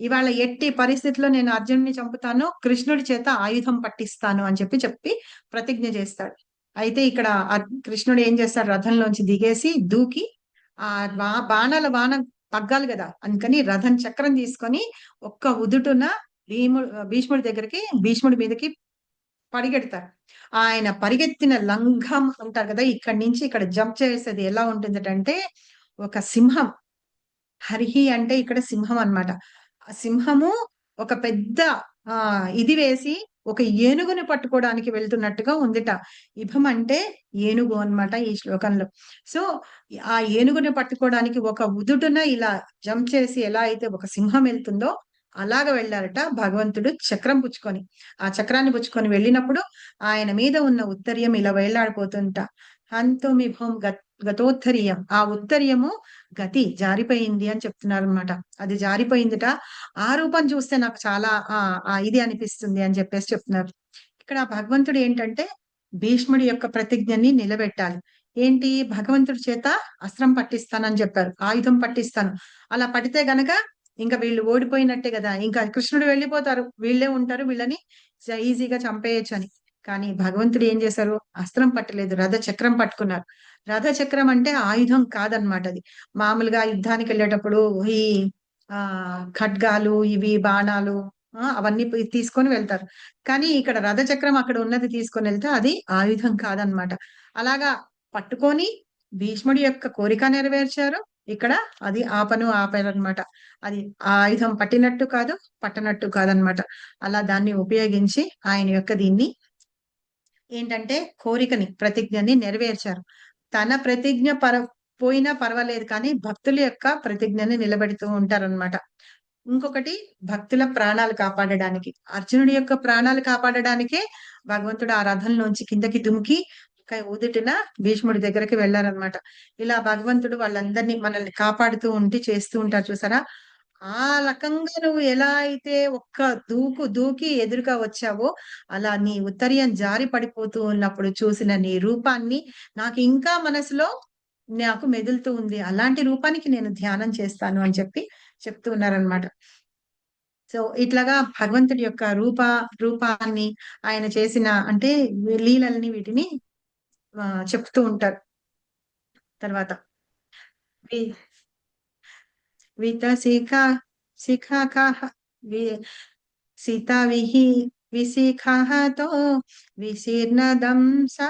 ఇవాళ ఎట్టి పరిస్థితిలో నేను అర్జునుడిని చంపుతాను, కృష్ణుడి చేత ఆయుధం పట్టిస్తాను అని చెప్పి ప్రతిజ్ఞ చేస్తాడు. అయితే ఇక్కడ కృష్ణుడు ఏం చేస్తాడు, రథంలోంచి దిగేసి దూకి ఆ బాణాల వాన తగ్గాలి కదా, అందుకని రథం చక్రం తీసుకొని ఒక్క ఉదుటున భీష్ముడి దగ్గరికి, భీష్ముడి మీదకి పరిగెడతారు. ఆయన పరిగెత్తిన లంఘం అంటారు కదా, ఇక్కడి నుంచి ఇక్కడ జంప్ చేసేది ఎలా ఉంటుందంటే ఒక సింహం, హరిహి అంటే ఇక్కడ సింహం అన్నమాట. ఆ సింహము ఒక పెద్ద ఇది వేసి ఒక ఏనుగుని పట్టుకోవడానికి వెళ్తున్నట్టుగా ఉందిట. ఇభం అంటే ఏనుగు అన్నమాట ఈ శ్లోకంలో. సో ఆ ఏనుగుని పట్టుకోవడానికి ఒక ఉదుటున ఇలా జంప్ చేసి ఎలా అయితే ఒక సింహం వెళ్తుందో అలాగ వెళ్ళారట భగవంతుడు చక్రం పుచ్చుకొని. ఆ చక్రాన్ని పుచ్చుకొని వెళ్ళినప్పుడు ఆయన మీద ఉన్న ఉత్తరీయం ఇలా వేలాడిపోతుంట. హంతుమిభం గతోత్తరీయం, ఆ ఉత్తరీయము గతి జారిపోయింది అని చెప్తున్నారు అనమాట. అది జారిపోయిందిట. ఆ రూపం చూస్తే నాకు చాలా ఇది అనిపిస్తుంది అని చెప్పేసి చెప్తున్నారు. ఇక్కడ భగవంతుడు ఏంటంటే భీష్ముడి యొక్క ప్రతిజ్ఞని నిలబెట్టాలి. ఏంటి, భగవంతుడి చేత అస్త్రం పట్టిస్తానని చెప్పారు, ఆయుధం పట్టిస్తాను. అలా పడితే గనక ఇంకా వీళ్ళు ఓడిపోయినట్టే కదా, ఇంకా కృష్ణుడు వెళ్ళిపోతారు, వీళ్ళే ఉంటారు, వీళ్ళని ఈజీగా చంపేయచ్చు అని. కానీ భగవంతుడు ఏం చేశారు, అస్త్రం పట్టలేదు, రథ చక్రం పట్టుకున్నారు. రథ చక్రం అంటే ఆయుధం కాదనమాట. అది మామూలుగా యుద్ధానికి వెళ్ళేటప్పుడు ఈ ఖడ్గాలు, ఇవి బాణాలు అవన్నీ తీసుకొని వెళ్తారు. కానీ ఇక్కడ రథ చక్రం అక్కడ ఉన్నది తీసుకొని వెళ్తే అది ఆయుధం కాదనమాట. అలాగా పట్టుకొని భీష్ముడి యొక్క కోరిక నెరవేర్చారు. ఇక్కడ అది ఆపారనమాట. అది ఆయుధం పట్టినట్టు కాదు, పట్టనట్టు కాదనమాట. అలా దాన్ని ఉపయోగించి ఆయన యొక్క దీన్ని ఏంటంటే కోరికని, ప్రతిజ్ఞని నెరవేర్చారు. తన ప్రతిజ్ఞ పోయినా పర్వాలేదు కానీ భక్తుల యొక్క ప్రతిజ్ఞని నిలబెడుతూ ఉంటారనమాట. ఇంకొకటి భక్తుల ప్రాణాలు కాపాడడానికి, అర్జునుడి యొక్క ప్రాణాలు కాపాడడానికే భగవంతుడు ఆ రథంలోంచి కిందకి దుమికి ఊదుటిన భీష్ముడి దగ్గరికి వెళ్ళారనమాట. ఇలా భగవంతుడు వాళ్ళందరినీ మనల్ని కాపాడుతూ ఉండి చేస్తూ ఉంటారు చూసారా. ఆ రకంగా నువ్వు ఎలా అయితే ఒక్క దూకి ఎదురుగా వచ్చావో, అలా నీ ఉత్తరీయం జారి పడిపోతూ ఉన్నప్పుడు చూసిన నీ రూపాన్ని నాకు ఇంకా మనసులో నాకు మెదులుతూ ఉంది. అలాంటి రూపానికి నేను ధ్యానం చేస్తాను అని చెప్పి చెప్తూ ఉన్నారనమాట. సో, ఇట్లాగా భగవంతుడి యొక్క రూపాన్ని ఆయన చేసిన అంటే లీలల్ని వీటిని చెప్తూ ఉంటారు. తర్వాత వి వితశిఖ శిఖాకాహ వి సితవిః విశిఖతో విశీర్ణదంసా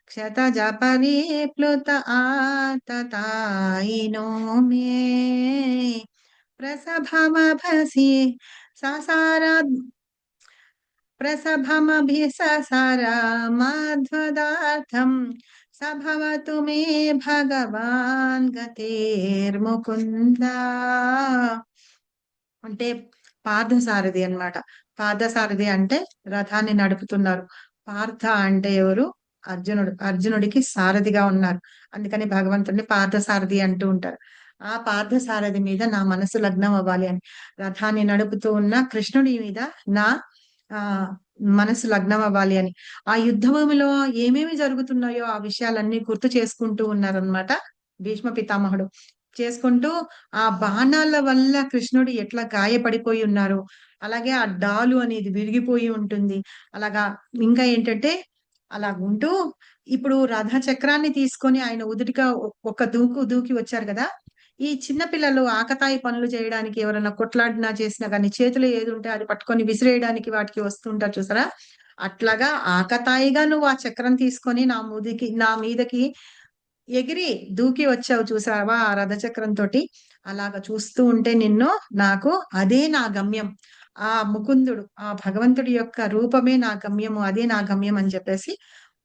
క్షతజ పరిప్లుత ఆతతాయినో మే ప్రసభమభసి ససార ప్రసభమభిససారమధ్వదార్థం సభవతు మే భగవాన్ గతేర్ముకుంద. అంటే పార్థసారథి అన్నమాట. పార్థసారథి అంటే రథాన్ని నడుపుతున్నారు. పార్థ అంటే ఎవరు? అర్జునుడు. అర్జునుడికి సారథిగా ఉన్నారు. అందుకని భగవంతుడిని పార్థసారథి అంటూ ఉంటారు. ఆ పార్థసారథి మీద నా మనసు లగ్నం అవ్వాలి అని. రథాన్ని నడుపుతూ ఉన్న కృష్ణుడి మీద నా ఆ మనసు లగ్నం అవ్వాలి అని. ఆ యుద్ధ భూమిలో ఏమేమి జరుగుతున్నాయో ఆ విషయాలన్నీ గుర్తు చేసుకుంటూ ఉన్నారనమాట భీష్మ పితామహుడు. చేసుకుంటూ ఆ బాణాల వల్ల కృష్ణుడు ఎట్లా గాయపడిపోయి ఉన్నారు. అలాగే ఆ డాలు అనేది విరిగిపోయి ఉంటుంది. అలాగా ఇంకా ఏంటంటే అలా ఉంటూ ఇప్పుడు రథ చక్రాన్ని తీసుకొని ఆయన ఉదుటిగా ఒక దూకి వచ్చారు కదా! ఈ చిన్న పిల్లలు ఆకతాయి పనులు చేయడానికి ఎవరైనా కొట్లాడినా చేసినా గాని చేతిలో ఏది ఉంటే అది పట్టుకొని విసిరేయడానికి వాటికి వస్తుంటారు చూసారా? అట్లాగా ఆకతాయిగా నువ్వు ఆ చక్రం తీసుకొని నా మీదకి ఎగిరి దూకి వచ్చావు చూసావా ఆ రథచక్రంతోటి. అలాగా చూస్తూ ఉంటే నాకు అదే నా గమ్యం. ఆ ముకుందుడు, ఆ భగవంతుడి యొక్క రూపమే నా గమ్యము. అదే నా గమ్యం అని చెప్పేసి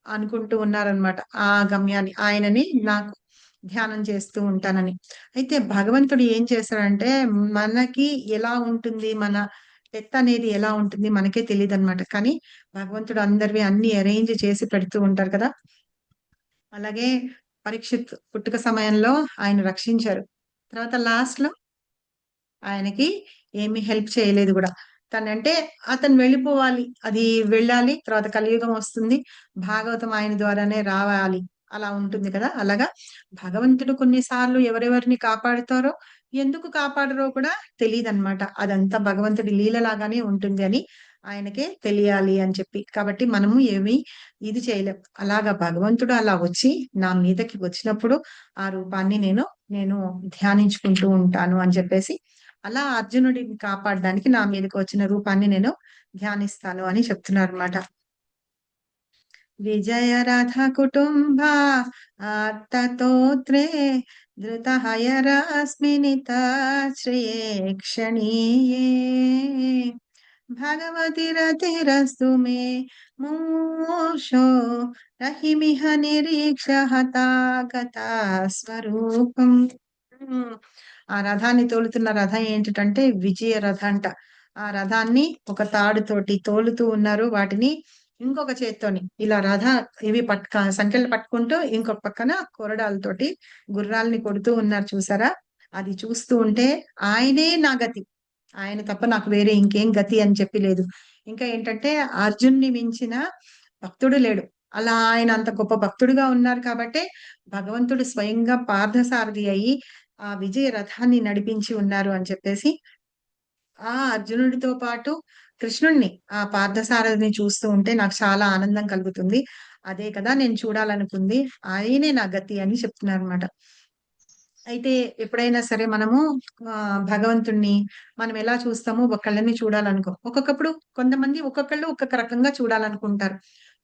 అనుకుంటూ ఉన్నారనమాట. ఆ గమ్యాన్ని ఆయనని నాకు ధ్యానం చేస్తూ ఉంటానని. అయితే భగవంతుడు ఏం చేశాడంటే మనకి ఎలా ఉంటుంది మన డెత్ అనేది ఎలా ఉంటుంది మనకే తెలీదనమాట. కానీ భగవంతుడు అందరివి అన్ని అరేంజ్ చేసి పెడుతూ ఉంటారు కదా! అలాగే పరీక్షిత్ పుట్టుక సమయంలో ఆయన రక్షించారు. తర్వాత లాస్ట్‌లో ఆయనకి ఏమి హెల్ప్ చేయలేదు గూడా. తనంటే అతను వెళ్ళిపోవాలి. అది వెళ్ళాలి. తర్వాత కలియుగం వస్తుంది. భాగవతం ఆయన ద్వారానే రావాలి. అలా ఉంటుంది కదా! అలాగా భగవంతుడు కొన్ని సార్లు ఎవరెవరిని కాపాడుతారో, ఎందుకు కాపాడరో కూడా తెలీదనమాట. అదంతా భగవంతుడి లీలలాగానే ఉంటుంది అని ఆయనకే తెలియాలి అని చెప్పి. కాబట్టి మనము ఏమి ఇది చేయలేం. అలాగా భగవంతుడు అలా వచ్చి నా మీదకి వచ్చినప్పుడు ఆ రూపాన్ని నేను ధ్యానించుకుంటూ ఉంటాను అని చెప్పేసి అలా అర్జునుడిని కాపాడడానికి నా మీదకి వచ్చిన రూపాన్ని నేను ధ్యానిస్తాను అని చెప్తున్నారన్నమాట. విజయ రథ కుటుంబ ఆర్తతోత్రే ధృతహయరస్మినిత శ్రియే క్షణీయే భగవతి రతిరస్తు మే మూషో రహిమిహ నిరీక్ష హతాగత స్వరూపం. ఆ రథాన్ని తోలుతున్న రథం ఏంటంటే విజయ రథ అంట. ఆ రథాన్ని ఒక తాడుతోటి తోలుతూ ఉన్నారు. వాటిని ఇంకొక చేత్తోని ఇలా ఇవి సంకెళ్ళు పట్టుకుంటూ ఇంకొక పక్కన కొరడాలతోటి గుర్రాల్ని కొడుతూ ఉన్నారు చూసారా? అది చూస్తూ ఉంటే ఆయనే నా గతి. ఆయన తప్ప నాకు వేరే ఇంకేం గతి అని చెప్పి లేదు. ఇంకా ఏంటంటే అర్జున్ని మించిన భక్తుడు లేడు. అలా ఆయన అంత గొప్ప భక్తుడుగా ఉన్నారు కాబట్టే భగవంతుడు స్వయంగా పార్థసారథి అయ్యి ఆ విజయ రథాన్ని నడిపించి ఉన్నారు అని చెప్పేసి ఆ అర్జునుడితో పాటు కృష్ణుడిని ఆ పార్థసారథిని చూస్తూ ఉంటే నాకు చాలా ఆనందం కలుగుతుంది. అదే కదా నేను చూడాలనుకుంది. ఆయనే నా గతి అని చెప్తున్నారన్నమాట. అయితే ఎప్పుడైనా సరే మనము భగవంతుడిని మనం ఎలా చూస్తామో ఒకళ్ళని చూడాలనుకో. కొంతమంది ఒక్కొక్కళ్ళు ఒక్కొక్క రకంగా చూడాలనుకుంటారు.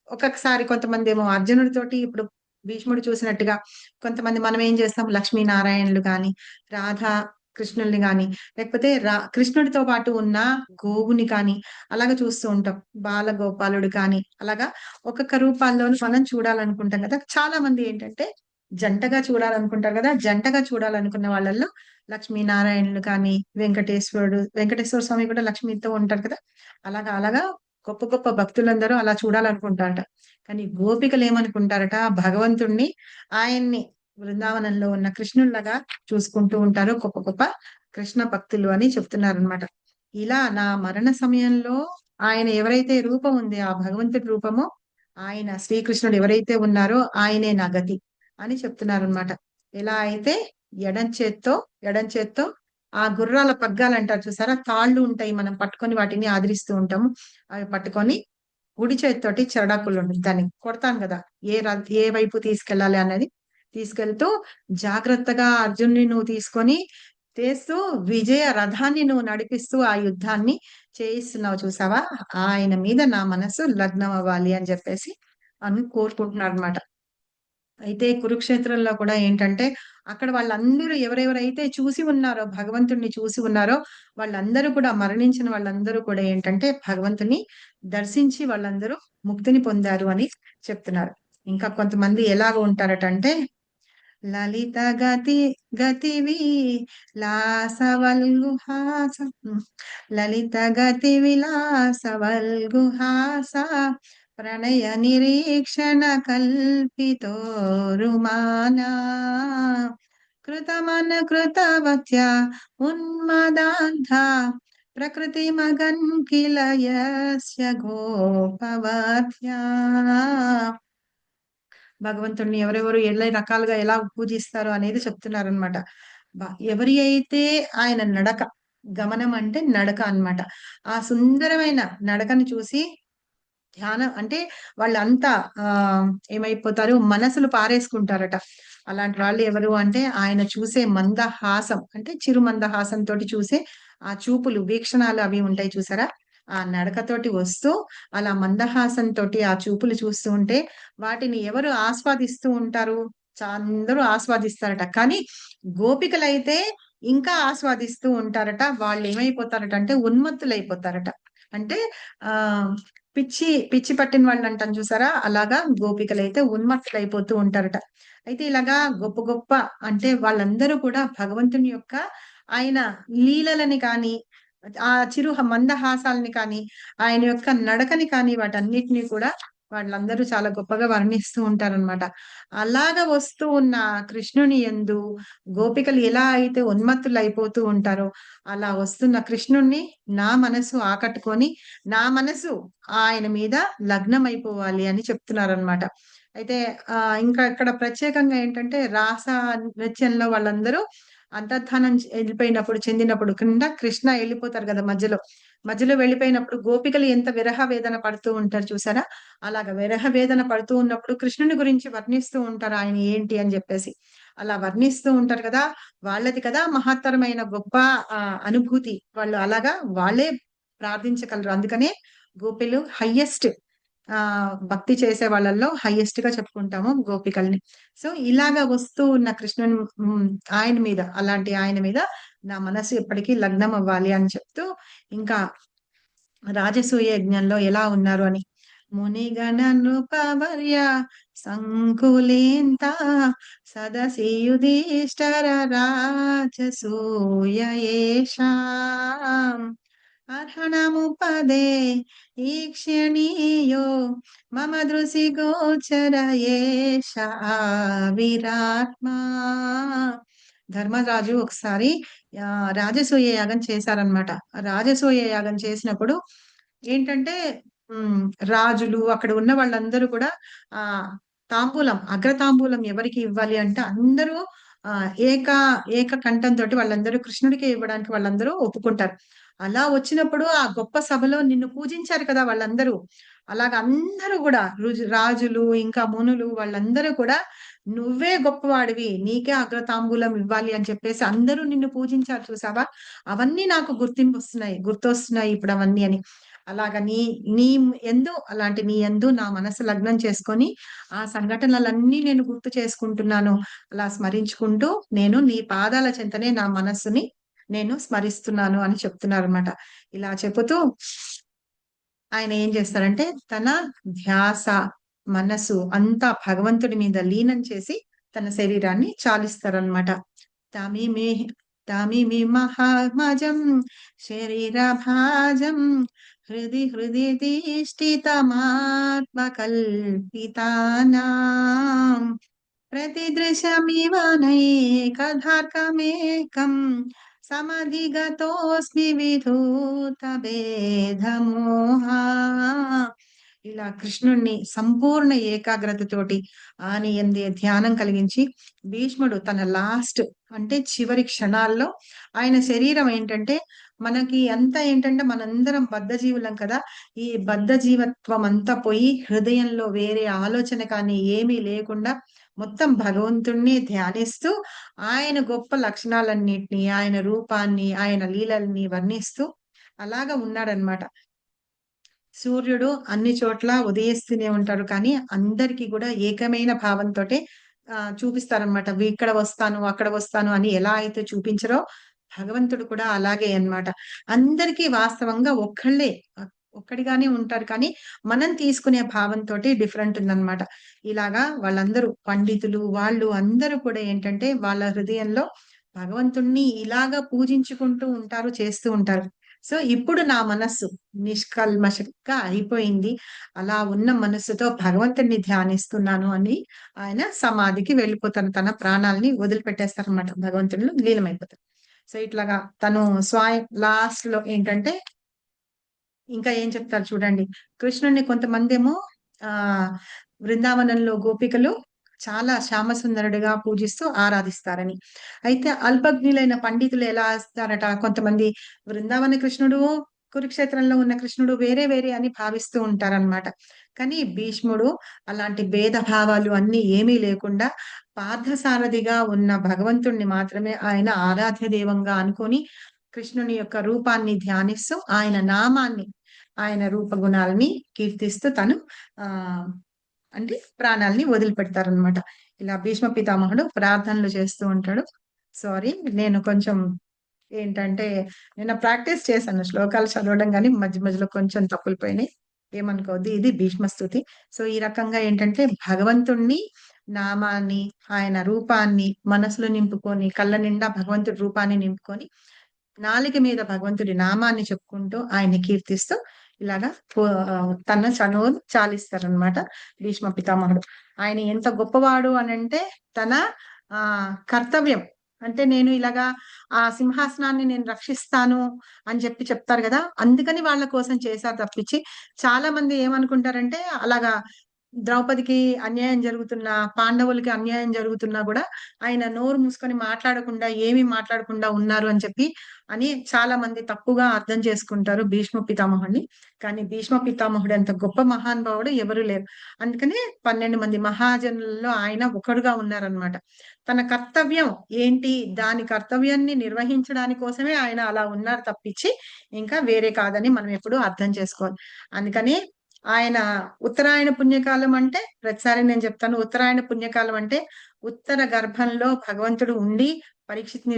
ఒక్కొక్కసారి కొంతమందేమో అర్జునుడితోటి ఇప్పుడు భీష్ముడు చూసినట్టుగా కొంతమంది మనం ఏం చేస్తాం లక్ష్మీనారాయణులు గాని, రాధా కృష్ణుల్ని గాని, లేకపోతే కృష్ణుడితో పాటు ఉన్న గోవుని కానీ అలాగా చూస్తూ ఉంటాం. బాలగోపాలుడు కానీ అలాగా ఒక్కొక్క రూపాల్లోను మనం చూడాలనుకుంటాం కదా! చాలా మంది ఏంటంటే జంటగా చూడాలనుకుంటారు కదా! జంటగా చూడాలనుకున్న వాళ్ళల్లో లక్ష్మీనారాయణులు కానీ, వెంకటేశ్వర స్వామి కూడా లక్ష్మితో ఉంటారు కదా! అలాగా గొప్ప గొప్ప భక్తులందరూ అలా చూడాలనుకుంటారట. కానీ గోపికలేమనుకుంటారట భగవంతుడిని ఆయన్ని బృందావనంలో ఉన్న కృష్ణుడిలాగా చూసుకుంటూ ఉంటారు. గొప్ప గొప్ప కృష్ణ భక్తులు అని చెప్తున్నారనమాట. ఇలా నా మరణ సమయంలో ఆయన ఎవరైతే రూపం ఉంది ఆ భగవంతుడి రూపము, ఆయన శ్రీకృష్ణుడు ఎవరైతే ఉన్నారో ఆయనే నా గతి అని చెప్తున్నారనమాట. ఎలా అయితే ఎడం చేత్తో ఆ గుర్రాల పగ్గాలు అంటారు చూసారా, తాళ్ళు ఉంటాయి, మనం పట్టుకొని వాటిని ఆదరిస్తూ ఉంటాము. అవి పట్టుకొని కుడి చేతితోటి చెరడాకులు ఉంటుంది, దాన్ని కొడతాను కదా, ఏ వైపు తీసుకెళ్ళాలి అన్నది తీసుకెళ్తూ జాగ్రత్తగా అర్జున్ని నువ్వు తీసుకొని చేస్తూ విజయ రథాన్ని నువ్వు నడిపిస్తూ ఆ యుద్ధాన్ని చేయిస్తున్నావు చూసావా, ఆయన మీద నా మనసు లగ్నం అవ్వాలి అని చెప్పేసి అని కోరుకుంటున్నాడు అనమాట. అయితే కురుక్షేత్రంలో కూడా ఏంటంటే అక్కడ వాళ్ళందరూ ఎవరెవరైతే చూసి ఉన్నారో భగవంతుడిని చూసి ఉన్నారో వాళ్ళందరూ కూడా, మరణించిన వాళ్ళందరూ కూడా ఏంటంటే భగవంతుని దర్శించి వాళ్ళందరూ ముక్తిని పొందారు అని చెప్తున్నారు. ఇంకా కొంతమంది ఎలాగ ఉంటారట అంటే లలిత గతి విలాసవల్గుహాస లలిత గతి విలాసవల్గుహాస ప్రణయ నిరీక్షణ కల్పితోరుమానా కృతమనుకృతవత్య ఉన్మదాంధ ప్రకృతి మగన్ కిల యస్య గోపవత్యా. భగవంతుడిని ఎవరెవరు రకాలుగా ఎలా పూజిస్తారు అనేది చెప్తున్నారనమాట. ఎవరి అయితే ఆయన నడక, గమనం అంటే నడక అన్నమాట, ఆ సుందరమైన నడకను చూసి ధ్యానం అంటే వాళ్ళంతా ఆ ఏమైపోతారు, మనసులు పారేసుకుంటారట. అలాంటి వాళ్ళు ఎవరు అంటే ఆయన చూసే మందహాసం, అంటే చిరు మందహాసం తోటి చూసే ఆ చూపులు, వీక్షణాలు అవి ఉంటాయి చూసారా, ఆ నడకతోటి వస్తూ అలా మందహాసం తోటి ఆ చూపులు చూస్తూ ఉంటే వాటిని ఎవరు ఆస్వాదిస్తూ ఉంటారు, అందరూ ఆస్వాదిస్తారట. కానీ గోపికలైతే ఇంకా ఆస్వాదిస్తూ ఉంటారట. వాళ్ళు ఏమైపోతారట అంటే ఉన్మత్తులైపోతారట. అంటే ఆ పిచ్చి పిచ్చి పట్టిన వాళ్ళు అంటాం చూసారా, అలాగా గోపికలైతే ఉన్మత్తులైపోతూ ఉంటారట. అయితే ఇలాగా గొప్ప గొప్ప అంటే వాళ్ళందరూ కూడా భగవంతుని యొక్క ఆయన లీలలని కానీ ఆ చిరు మందహాసాలని కానీ ఆయన యొక్క నడకని కానీ వాటన్నిటిని కూడా వాళ్ళందరూ చాలా గొప్పగా వర్ణిస్తూ ఉంటారనమాట. అలాగా వస్తూ ఉన్న కృష్ణుని యందు గోపికలు ఎలా అయితే ఉన్మత్తులు అయిపోతూ ఉంటారో అలా వస్తున్న కృష్ణుణ్ణి నా మనసు ఆకట్టుకొని నా మనసు ఆయన మీద లగ్నం అయిపోవాలి అని చెప్తున్నారనమాట. అయితే ఇంకా ఇక్కడ ప్రత్యేకంగా ఏంటంటే రాస నృత్యంలో వాళ్ళందరూ అంతర్ధానం వెళ్ళిపోయినప్పుడు చెందినప్పుడు కింద కృష్ణ వెళ్ళిపోతారు కదా మధ్యలో, మధ్యలో వెళ్ళిపోయినప్పుడు గోపికలు ఎంత విరహ వేదన పడుతూ ఉంటారు చూసారా, అలాగ విరహ వేదన పడుతూ ఉన్నప్పుడు కృష్ణుని గురించి వర్ణిస్తూ ఉంటారు ఆయన ఏంటి అని చెప్పేసి. అలా వర్ణిస్తూ ఉంటారు కదా, వాళ్ళది కదా మహత్తరమైన గొప్ప అనుభూతి, వాళ్ళు అలాగా వాళ్ళే ప్రార్థించగలరు. అందుకనే గోపిలు హయ్యెస్ట్ భక్తి చేసే వాళ్ళల్లో హైయెస్ట్ గా చెప్పుకుంటాము గోపికల్ని. సో ఇలాగా వస్తూ ఉన్న కృష్ణుని ఆయన మీద, అలాంటి ఆయన మీద నా మనసు ఎప్పటికీ లగ్నం అవ్వాలి అని చెప్తూ ఇంకా రాజసూయ యజ్ఞంలో ఎలా ఉన్నారు అని, మునిగణ నృపవర్య సంకులేంత సదసి యుధిష్ఠర రాజసూయ ఏషాం అర్హణముపదే ఈక్షణీయో మమ దృశి గోచర ఏష విరాత్మా. ధర్మరాజు ఒకసారి రాజసూయ యాగం చేశారనమాట. రాజసూయ యాగం చేసినప్పుడు ఏంటంటే రాజులు అక్కడ ఉన్న వాళ్ళందరూ కూడా ఆ తాంబూలం, అగ్రతాంబూలం ఎవరికి ఇవ్వాలి అంటే అందరూ ఆ ఏక ఏక కంఠంతో వాళ్ళందరూ కృష్ణుడికి ఇవ్వడానికి వాళ్ళందరూ ఒప్పుకుంటారు. అలా వచ్చినప్పుడు ఆ గొప్ప సభలో నిన్ను పూజించారు కదా వాళ్ళందరూ, అలాగ అందరూ కూడా రాజులు ఇంకా మునులు వాళ్ళందరూ కూడా నువ్వే గొప్పవాడివి, నీకే అగ్రతాంబూలం ఇవ్వాలి అని చెప్పేసి అందరూ నిన్ను పూజించారు చూసావా, అవన్నీ నాకు గుర్తొస్తున్నాయి ఇప్పుడు అవన్నీ అని. అలాగ నీ నీ అలాంటి నీ యందు నా మనసు లగ్నం చేసుకొని ఆ సంఘటనలన్నీ నేను గుర్తు చేసుకుంటున్నాను, అలా స్మరించుకుంటూ నేను నీ పాదాల చెంతనే నా మనస్సుని నేను స్మరిస్తున్నాను అని చెప్తున్నారు అనమాట. ఇలా చెబుతూ ఆయన ఏం చేస్తారంటే తన ధ్యాస మనసు అంతా భగవంతుడి మీద లీనం చేసి తన శరీరాన్ని చాలిస్తారనమాట. తమిమి తమిమి మహామజం శరీర భాజం హృది హృది తిష్ఠితమాత్మకల్పితానాం ప్రతిదృశమివ నైకధార్కమేకం సమధిగతోస్మి విధూత భేదమోహా. ఇలా కృష్ణుణ్ణి సంపూర్ణ ఏకాగ్రతతోటి ఆయన యందే ధ్యానం కలిగించి భీష్ముడు తన లాస్ట్ అంటే చివరి క్షణాల్లో ఆయన శరీరం ఏంటంటే మనకి అంతా ఏంటంటే మనందరం బద్ధజీవులం కదా. ఈ బద్ధజీవత్వం అంతా పోయి హృదయంలో వేరే ఆలోచన కానీ ఏమీ లేకుండా మొత్తం భగవంతుణ్ణి ధ్యానిస్తూ ఆయన గొప్ప లక్షణాలన్నిటినీ ఆయన రూపాన్ని ఆయన లీలల్ని వర్ణిస్తూ అలాగా ఉన్నాడనమాట. సూర్యుడు అన్ని చోట్ల ఉదయిస్తూనే ఉంటాడు కానీ అందరికీ కూడా ఏకమైన భావంతో చూపిస్తారనమాట. ఇక్కడ వస్తాను అక్కడ వస్తాను అని ఎలా అయితే చూపించరో భగవంతుడు కూడా అలాగే అన్నమాట. అందరికీ వాస్తవంగా ఒక్కడిగానే ఉంటారు కానీ మనం తీసుకునే భావంతో డిఫరెంట్ ఉందన్నమాట. ఇలాగా వాళ్ళందరూ పండితులు వాళ్ళు అందరూ కూడా ఏంటంటే వాళ్ళ హృదయంలో భగవంతుణ్ణి ఇలాగా పూజించుకుంటూ ఉంటారు, చేస్తూ ఉంటారు. సో ఇప్పుడు నా మనస్సు నిష్కల్మషంగా అయిపోయింది, అలా ఉన్న మనస్సుతో భగవంతుడిని ధ్యానిస్తున్నాను అని ఆయన సమాధికి వెళ్ళిపోతారు. తన ప్రాణాలని వదిలిపెట్టేస్తారు అనమాట, భగవంతుడిలో లీలమైపోతారు. సో ఇట్లాగా తను స్వయం లాస్ట్ లో ఏంటంటే ఇంకా ఏం చెప్తారు చూడండి. కృష్ణుడిని కొంతమంది ఏమో ఆ బృందావనంలో గోపికలు చాలా శ్యామసుందరుడిగా పూజిస్తూ ఆరాధిస్తారని. అయితే అల్పజ్ఞులైన పండితులు ఎలా వస్తారట, కొంతమంది బృందావన కృష్ణుడు కురుక్షేత్రంలో ఉన్న కృష్ణుడు వేరే వేరే అని భావిస్తూ ఉంటారనమాట. కానీ భీష్ముడు అలాంటి భేదభావాలు అన్ని ఏమీ లేకుండా పార్థసారథిగా ఉన్న భగవంతుణ్ణి మాత్రమే ఆయన ఆరాధ్య దైవంగా అనుకొని కృష్ణుని యొక్క రూపాన్ని ధ్యానిస్తూ ఆయన నామాన్ని ఆయన రూపగుణాలని కీర్తిస్తూ తను ఆ అంటే ప్రాణాలని వదిలిపెడతారనమాట. ఇలా భీష్మ పితామహుడు ప్రార్థనలు చేస్తూ ఉంటాడు. సారీ, నేను కొంచెం ఏంటంటే నిన్న ప్రాక్టీస్ చేశాను శ్లోకాలు చదవడం, కానీ మధ్య మధ్యలో కొంచెం తప్పులు పోయినాయి, ఏమనుకోవద్దు. ఇది భీష్మ స్తుతి. సో ఈ రకంగా ఏంటంటే భగవంతుణ్ణి నామాన్ని ఆయన రూపాన్ని మనసులో నింపుకొని కళ్ళ నిండా భగవంతుడి రూపాన్ని నింపుకొని నాలుక మీద భగవంతుడి నామాన్ని చెప్పుకుంటూ ఆయన్ని కీర్తిస్తూ ఇలాగా తన చనువు చాలిస్తారనమాట భీష్మ పితామహుడు. ఆయన ఎంత గొప్పవాడు అని అంటే తన కర్తవ్యం అంటే నేను ఇలాగా ఆ సింహాసనాన్ని నేను రక్షిస్తాను అని చెప్తారు కదా, అందుకని వాళ్ళ కోసం చేశారు తప్పించి చాలా మంది ఏమనుకుంటారంటే అలాగా ద్రౌపదికి అన్యాయం జరుగుతున్నా పాండవులకి అన్యాయం జరుగుతున్నా కూడా ఆయన నోరు మూసుకొని మాట్లాడకుండా ఏమీ మాట్లాడకుండా ఉన్నారు అని చాలా మంది తప్పుగా అర్థం చేసుకుంటారు భీష్మ పితామహుడిని. కానీ భీష్మ పితామహుడు అంత గొప్ప మహానుభావుడు ఎవరు లేరు. అందుకని 12 మంది మహాజనులలో ఆయన ఒకడుగా ఉన్నారనమాట. తన కర్తవ్యం ఏంటి, దాని కర్తవ్యాన్ని నిర్వహించడానికి కోసమే ఆయన అలా ఉన్నారు తప్పించి ఇంకా వేరే కాదని మనం ఎప్పుడు అర్థం చేసుకోవాలి. అందుకని ఆయన ఉత్తరాయణ పుణ్యకాలం అంటే ప్రతిసారి నేను చెప్తాను, ఉత్తరాయణ పుణ్యకాలం అంటే ఉత్తర గర్భంలో భగవంతుడు ఉండి పరీక్షిత్ని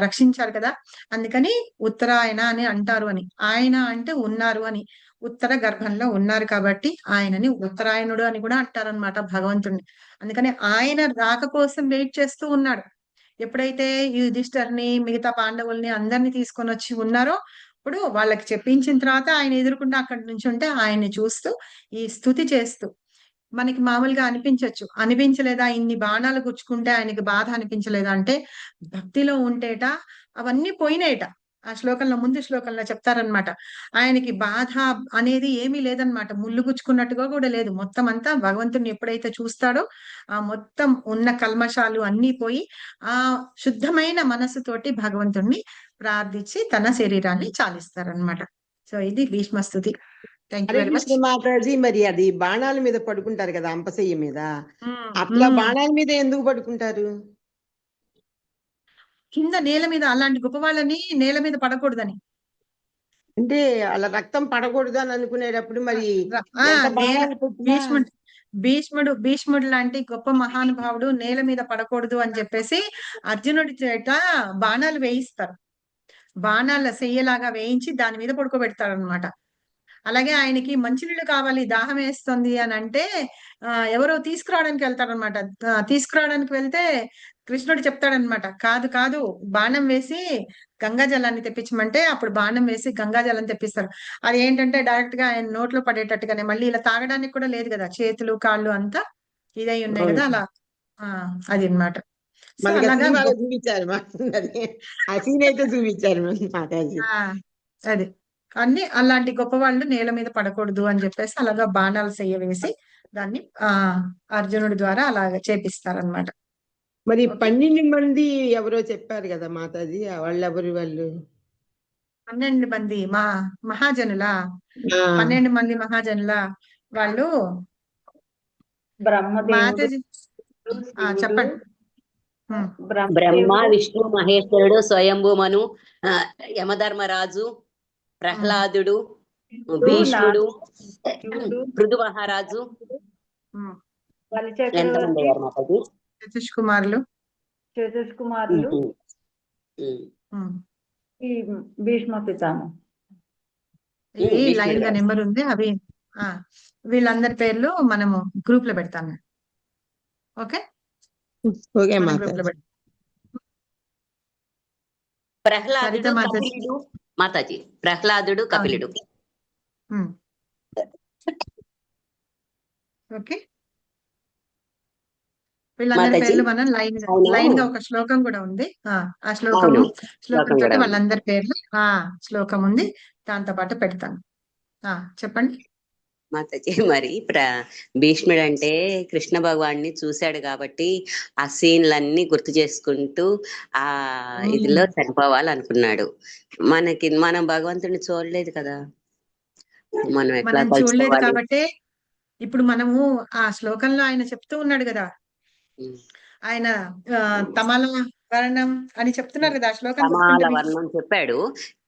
రక్షించారు కదా, అందుకని ఉత్తరాయణ అని అంటారు అని. ఆయన అంటే ఉన్నారు అని, ఉత్తర గర్భంలో ఉన్నారు కాబట్టి ఆయనని ఉత్తరాయణుడు అని కూడా అంటారనమాట భగవంతుడిని. అందుకని ఆయన రాక కోసం వెయిట్ చేస్తూ ఉన్నాడు. ఎప్పుడైతే యుధిష్ఠిర్ని మిగతా పాండవుల్ని అందరినీ తీసుకొని వచ్చి ఉన్నారో ఇప్పుడు వాళ్ళకి చెప్పించిన తర్వాత ఆయన ఎదురుకుండా అక్కడి నుంచి ఉంటే ఆయన్ని చూస్తూ ఈ స్తుతి చేస్తూ మనకి మామూలుగా అనిపించలేదా ఇన్ని బాణాలు గుచ్చుకుంటే ఆయనకి బాధ అనిపించలేదా అంటే భక్తిలో ఉంటేట అవన్నీ పోయినాయట. ఆ శ్లోకంలో ముందు శ్లోకంలో చెప్తారనమాట, ఆయనకి బాధ అనేది ఏమీ లేదనమాట, ముళ్ళు గుచ్చుకున్నట్టుగా కూడా లేదు. మొత్తం అంతా భగవంతుని ఎప్పుడైతే చూస్తాడో ఆ మొత్తం ఉన్న కల్మషాలు అన్నీ పోయి ఆ శుద్ధమైన మనస్సుతోటి భగవంతుణ్ణి ప్రార్థించి తన శరీరాన్ని చాలిస్తారనమాట. సో ఇది భీష్మస్తుతి. Thank you Hare very much. Krishna Mataji, మరి అది బాణాల మీద పడుకుంటారు కదా అంపశయ్య మీద, అట్లా బాణాల మీద ఎందుకు పడుకుంటారు? కింద నేల మీద అలాంటి గొప్ప వాళ్ళని నేల మీద పడకూడదని, అంటే అలా రక్తం పడకూడదు అని అనుకునేటప్పుడు మరి భీష్ముడు లాంటి గొప్ప మహానుభావుడు నేల మీద పడకూడదు అని చెప్పేసి అర్జునుడి చేత బాణాలు వేయిస్తారు. బాణాల సెయ్యలాగా వేయించి దాని మీద పడుకోబెడతారు అనమాట. అలాగే ఆయనకి మంచినీళ్ళు కావాలి, దాహం వేస్తుంది అని అంటే ఎవరో తీసుకురావడానికి వెళ్తారనమాట. తీసుకురావడానికి వెళ్తే కృష్ణుడు చెప్తాడనమాట, కాదు కాదు బాణం వేసి గంగా జలాన్ని తెప్పించమంటే అప్పుడు బాణం వేసి గంగా జలం తెప్పిస్తారు. అది ఏంటంటే డైరెక్ట్ గా ఆయన నోట్లో పడేటట్టుగానే, మళ్ళీ ఇలా తాగడానికి కూడా లేదు కదా, చేతులు కాళ్ళు అంతా ఇదై ఉన్నాయి కదా అలా. అది అన్నమాట. సో మనకి అలాగా సినిమాలో చూపించారు అది ఆ సీన్ అయితే చూపించారు మాతాజీ. అది అన్ని అలాంటి గొప్ప వాళ్ళు నేల మీద పడకూడదు అని చెప్పేసి అలాగా బాణాలు చెయ్య వేసి దాన్ని అర్జునుడి ద్వారా అలాగ చేపిస్తారనమాట. మరి ఓకే. 12 మంది ఎవరో చెప్పారు కదా మాతాజీ, వాళ్ళు ఎవరు వాళ్ళు? 12 మంది మహాజనుల ఆ, 12 మంది మహాజనుల వాళ్ళు బ్రహ్మదేవుడు, మాతాజీ శివుడు, చెప్పండి. బ్రహ్మ, బ్రహ్మదేవుడు, విష్ణు, మహేశ్వరుడు, స్వయంభూమను, యమధర్మరాజు, ప్రహ్లాదుడు, భీష్ముడు, శివుడు, పృథు మహారాజు, ఎంతమంది బలిచక్రవర్తి, అయ్యారు మాతాజీ? చతుష్కుమారులు. చతుష్కుమారులు, ఈ భీష్మ పితామహ. ఇవి భీష్ముడు లైన్ గా గారు. నెంబర్ ఉంది. అవి వీళ్ళందరి పేర్లు మనము గ్రూప్ లో పెడతాము. ఓకే, ఓకే మనం మాతాజీ. గ్రూప్ లో పెడతాం. ప్రహ్లాదుడు, సరిత మాతాజీ. కపిలుడు మాతాజీ. ప్రహ్లాదుడు, కపిలుడు. ఓకే, వీళ్ళందరి మాతాజీ. పేర్లు మనం అవును. లైన్ గా ఒక శ్లోకం కూడా ఉంది. ఆ శ్లోకం అవును, శ్లోకం కూడా తోటి ఉంది. వాళ్ళందరి పేర్లు శ్లోకం ఉంది, దాంతో పాటు పెడతాను. చెప్పండి మాతాజీ. మరి భీష్ముడు అంటే కృష్ణ భగవాన్ని చూశాడు కాబట్టి ఆ సీన్లన్నీ గుర్తు చేసుకుంటూ ఆ ఇదిలో చనిపోవాలనుకున్నాడు. మనం భగవంతుడిని చూడలేదు కదా, మనం ఎట్లా మనం చూడలేదు తలుచుకోవాలి? కాబట్టి ఇప్పుడు మనము ఆ శ్లోకంలో ఆయన చెప్తూ ఉన్నాడు కదా, ఆయన తమల వర్ణం అని చెప్తున్నారు కదా, ఆ శ్లోకం సమాల గుర్తుంటే మీకు? వర్ణం చెప్పాడు.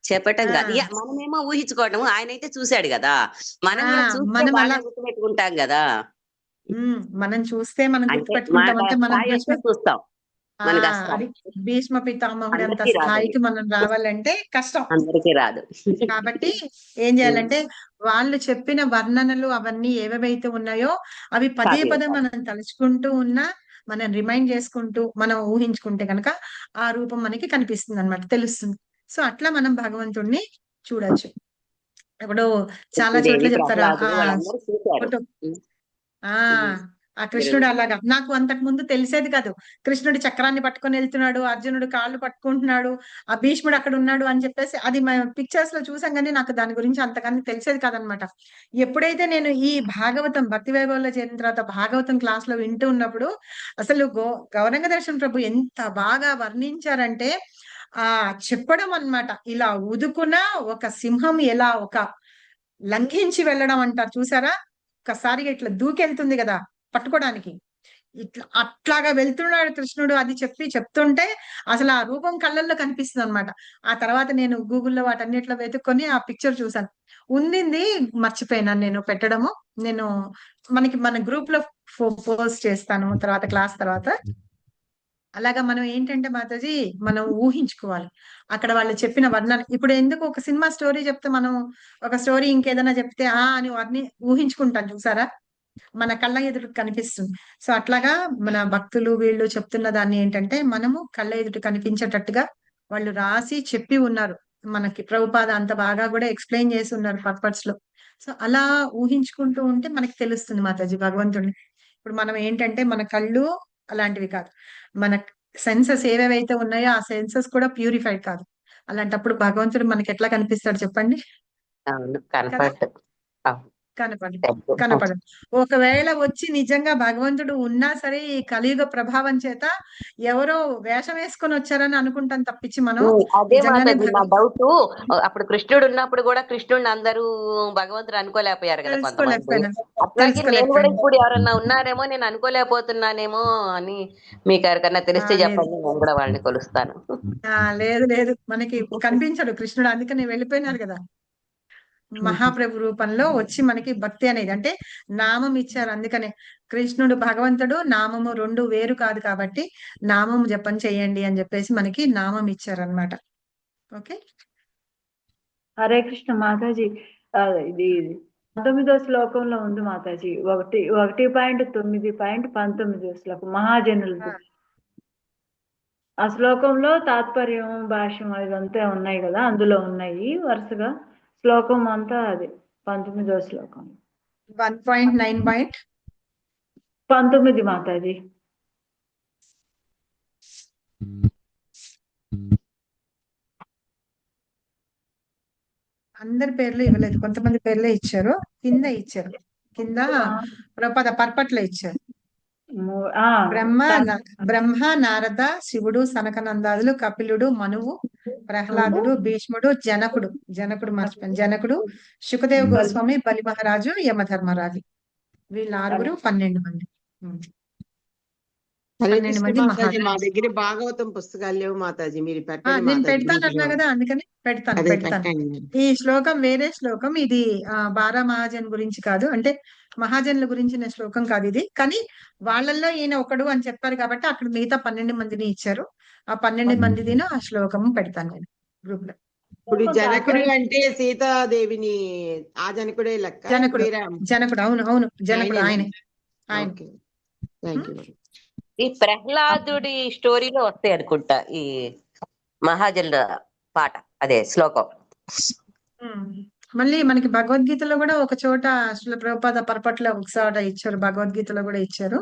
చెప్పటం కాదు, మనమేమో ఊహించుకోవటం, ఆయన అయితే చూశాడు కదా, మనం కూడా చూస్తే మనం బాగా అలా గుర్తుపెట్టుకుంటాం కదా. మనం చూస్తే మనం అంటే గుర్తుపెట్టుకుంటాం. మన అంటే మనం స్థాయి అంటే చూస్తాం, మనకు ఆ స్థాయి అది భీష్మ పితామహుడు అంత అందరికీ రాదు, స్థాయికి మనం రావాలంటే కష్టం. అందరికీ రాదు. కాబట్టి ఏం చేయాలంటే వాళ్ళు చెప్పిన వర్ణనలు అవన్నీ ఏవేవైతే ఉన్నాయో అవి పదే పదే మనం తలుచుకుంటూ ఉన్నా, మనం రిమైండ్ చేసుకుంటూ మనం ఊహించుకుంటే కనుక ఆ రూపం మనకి కనిపిస్తుంది అన్నమాట, తెలుస్తుంది. సో అట్లా మనం భగవంతుణ్ణి చూడొచ్చు. ఇప్పుడు చాలా చోట్ల చెప్తారు వాళ్ళందరూ చూశారు. ఫోటో ఆ కృష్ణుడు అలాగా. నాకు అంతకు ముందు తెలిసేది కాదు, కృష్ణుడు చక్రాన్ని పట్టుకొని వెళ్తున్నాడు, అర్జునుడు కాళ్ళు పట్టుకుంటున్నాడు, ఆ భీష్ముడు అక్కడ ఉన్నాడు అని చెప్పేసి అది పిక్చర్స్ లో చూసాం, కానీ నాకు దాని గురించి అంతకన్నా తెలిసేది కాదనమాట. ఎప్పుడైతే నేను ఈ భాగవతం భక్తి వైభవంలో చేరిన తర్వాత భాగవతం క్లాస్ లో వింటూ ఉన్నప్పుడు అసలు గౌరంగ దర్శన్ ప్రభు ఎంత బాగా వర్ణించారంటే చెప్పడం అన్నమాట. ఇలా ఉదుకున ఒక సింహం ఎలా ఒక లంఘించి వెళ్ళడం అంటారు చూసారా, ఒక్కసారిగా ఇట్లా దూకెళ్తుంది కదా పట్టుకోవడానికి, ఇట్లా అట్లాగా వెళ్తున్నాడు కృష్ణుడు. అది చెప్తుంటే అసలు ఆ రూపం కళ్ళల్లో కనిపిస్తుంది అనమాట. ఆ తర్వాత నేను గూగుల్లో వాటన్నిటిలో వెతుక్కొని ఆ పిక్చర్ చూసాను. ఉండింది, మర్చిపోయినాను నేను పెట్టడము. నేను మన గ్రూప్ లో పోస్ట్ చేస్తాను తర్వాత క్లాస్ తర్వాత. అలాగా మనం ఏంటంటే మాతాజీ మనం ఊహించుకోవాలి అక్కడ వాళ్ళు చెప్పిన వర్ణన. ఇప్పుడు ఎందుకు ఒక సినిమా స్టోరీ చెప్తే మనం ఒక స్టోరీ ఇంకేదైనా చెప్తే అని వారిని ఊహించుకుంటాం చూసారా, మన కళ్ళ ఎదురు కనిపిస్తుంది. సో అట్లాగా మన భక్తులు వీళ్ళు చెప్తున్న దాన్ని ఏంటంటే మనము కళ్ళ ఎదుట కనిపించేటట్టుగా వాళ్ళు రాసి చెప్పి ఉన్నారు మనకి. ప్రభుపాద అంత బాగా కూడా ఎక్స్ప్లెయిన్ చేసి ఉన్నారు పర్పస్ లో. సో అలా ఊహించుకుంటూ ఉంటే మనకి తెలుస్తుంది మాతాజీ భగవంతుడిని. ఇప్పుడు మనం ఏంటంటే మన కళ్ళు అలాంటివి కాదు, మన సెన్సెస్ ఏవేవైతే ఉన్నాయో ఆ సెన్సెస్ కూడా ప్యూరిఫైడ్ కాదు. అలాంటప్పుడు భగవంతుడు మనకి ఎట్లా కనిపిస్తాడు చెప్పండి? అవును, కదా, కనపడదు. కనపడదు. ఒకవేళ వచ్చి నిజంగా భగవంతుడు ఉన్నా సరే ఈ కలియుగ ప్రభావం చేత ఎవరో వేషం వేసుకొని వచ్చారని అనుకుంటాం తప్పించి మనం అదే నిజంగానే మాతాజీ నా డౌట్. అప్పుడు కృష్ణుడు ఉన్నప్పుడు కూడా కృష్ణుడిని అందరూ భగవంతుడు అనుకోలేకపోయారు కదా కొంతమంది. అట్లాగే నేను కూడా ఇప్పుడు ఎవరన్నా ఉన్నారేమో, నేను అనుకోలేకపోతున్నానేమో అని మీకు ఎవరికన్నా తెలిస్తే చెప్పండి, నేను కూడా వాళ్ళని కొలుస్తాను. లేదు లేదు, మనకి కనిపించడు కృష్ణుడు, అందుకని వెళ్ళిపోయినారు కదా. మహాప్రభు రూపంలో వచ్చి మనకి భక్తి అనేది అంటే నామం ఇచ్చారు. అందుకనే కృష్ణుడు భగవంతుడు నామము రెండు వేరు కాదు కాబట్టి నామం జపం చేయండి అని చెప్పేసి మనకి నామం ఇచ్చారనమాట. ఓకే, హరే కృష్ణ మాతాజీ. ఇది 19వ శ్లోకంలో ఉంది మాతాజీ, 1.9.19 శ్లోకం మహాజనులది. ఆ శ్లోకంలో తాత్పర్యం భాష్యం ఇదంతా ఉన్నాయి కదా, అందులో ఉన్నాయి వరుసగా. శ్లోకం అంతా అది 19వ శ్లోకం 1.9.19 19 మాతాజీ. అందరి పేర్లు ఇవ్వలేదు, కొంతమంది పేర్లే ఇచ్చారు. కింద ఇచ్చారు, కింద పర్పట్లో ఇచ్చారు. ఆ, బ్రహ్మ, నారద, శివుడు, సనకనందాదులు, కపిలుడు, మనువు, ప్రహ్లాదుడు, భీష్ముడు, జనకుడు మర్చిపోయాను, జనకుడు, శుకదేవ్ గోస్వామి, బలి మహారాజు, యమధర్మరాజు, వీళ్ళ 6 12 మంది. హరే 12 కృష్ణ మంది మాతాజీ, మా మహారాజు. దగ్గర భాగవతం పుస్తకాలు లేవు మాతాజీ, మీరు పెట్టండి నేను మాతాజీ. పెడతానన్నా కదా, అందుకని పెడతాను. అదే పెట్టండి. ఈ శ్లోకం వేరే శ్లోకం ఇది. బారా మహాజన్ గురించి కాదు, అంటే మహాజన్ల గురించిన శ్లోకం కాదు ఇది. కానీ వాళ్ళల్లో ఈయన ఒకడు అని చెప్పారు కాబట్టి అక్కడ మిగతా 12 మందిని ఇచ్చారు. ఆ 12 మందిదిను ఆ శ్లోకం పెడతాను నేను గ్రూప్ లో. ఇప్పుడు జనకుడు అంటే సీతాదేవిని, ఆ జనకుడే లెక్క. జనకుడు అవును జనకుడు ఆయనే. Thank you. ఈ ప్రహ్లాదుడి స్టోరీలో వస్తాయి అనుకుంటా ఈ మహాజనుల పాట, అదే శ్లోకం. మళ్ళీ మనకి భగవద్గీతలో కూడా ఒక చోట శ్రీల ప్రభుపాద పరపట్ల ఒకసారి ఇచ్చారు, భగవద్గీతలో కూడా ఇచ్చారు.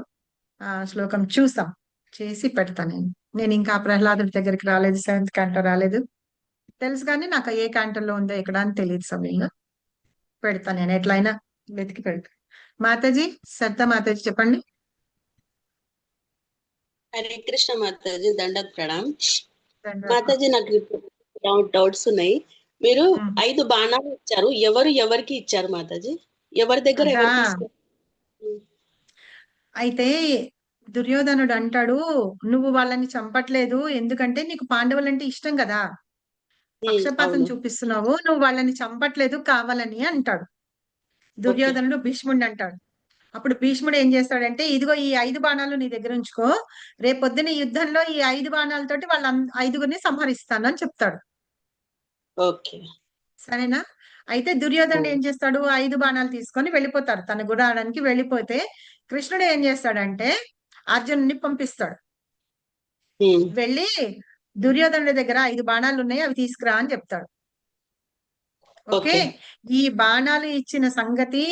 ఆ శ్లోకం చూసాం, చేసి పెడతాను నేను ఇంకా ప్రహ్లాదుడి దగ్గరికి రాలేదు, 7th క్యాంటో రాలేదు తెలుసు, కానీ నాకు ఏ క్యాంటోలో ఉందో ఎక్కడ అని తెలియదు సమయంలో. పెడతాను నేను, ఎట్లయినా వెతికి పెడతాను. మాతాజీ, సరిత మాతాజీ చెప్పండి. హరే కృష్ణ మాతాజీ, దండత్ ప్రణామ్ మాతాజీ. నాకు డౌట్స్ ఉన్నాయి. మీరు 5 బాణాలు ఇచ్చారు, ఎవరికి ఇచ్చారు మాతాజీ? ఎవరి దగ్గర అయితే దుర్యోధనుడు అంటాడు, నువ్వు వాళ్ళని చంపట్లేదు ఎందుకంటే నీకు పాండవులంటే ఇష్టం కదా, పక్షపాతం చూపిస్తున్నావు, నువ్వు వాళ్ళని చంపట్లేదు కావాలని అంటాడు. దుర్యోధనుడు భీష్ముడిని అంటాడు. అప్పుడు భీష్ముడు ఏం చేస్తాడంటే, ఇదిగో ఈ 5 బాణాలు నీ దగ్గర ఉంచుకో, రేపొద్దున యుద్ధంలో ఈ 5 బాణాలతోటి వాళ్ళ 5గురిని సంహరిస్తాను అని చెప్తాడు. సరేనా? అయితే దుర్యోధనుడు ఏం చేస్తాడు, 5 బాణాలు తీసుకొని వెళ్ళిపోతాడు, తన గుడారానికి వెళ్ళిపోతే కృష్ణుడు ఏం చేస్తాడంటే అర్జునుడిని పంపిస్తాడు. వెళ్ళి దుర్యోధనుడి దగ్గర 5 బాణాలు ఉన్నాయి, అవి తీసుకురా అని చెప్తాడు. ఓకే, ఈ బాణాలు ఇచ్చిన సంగతి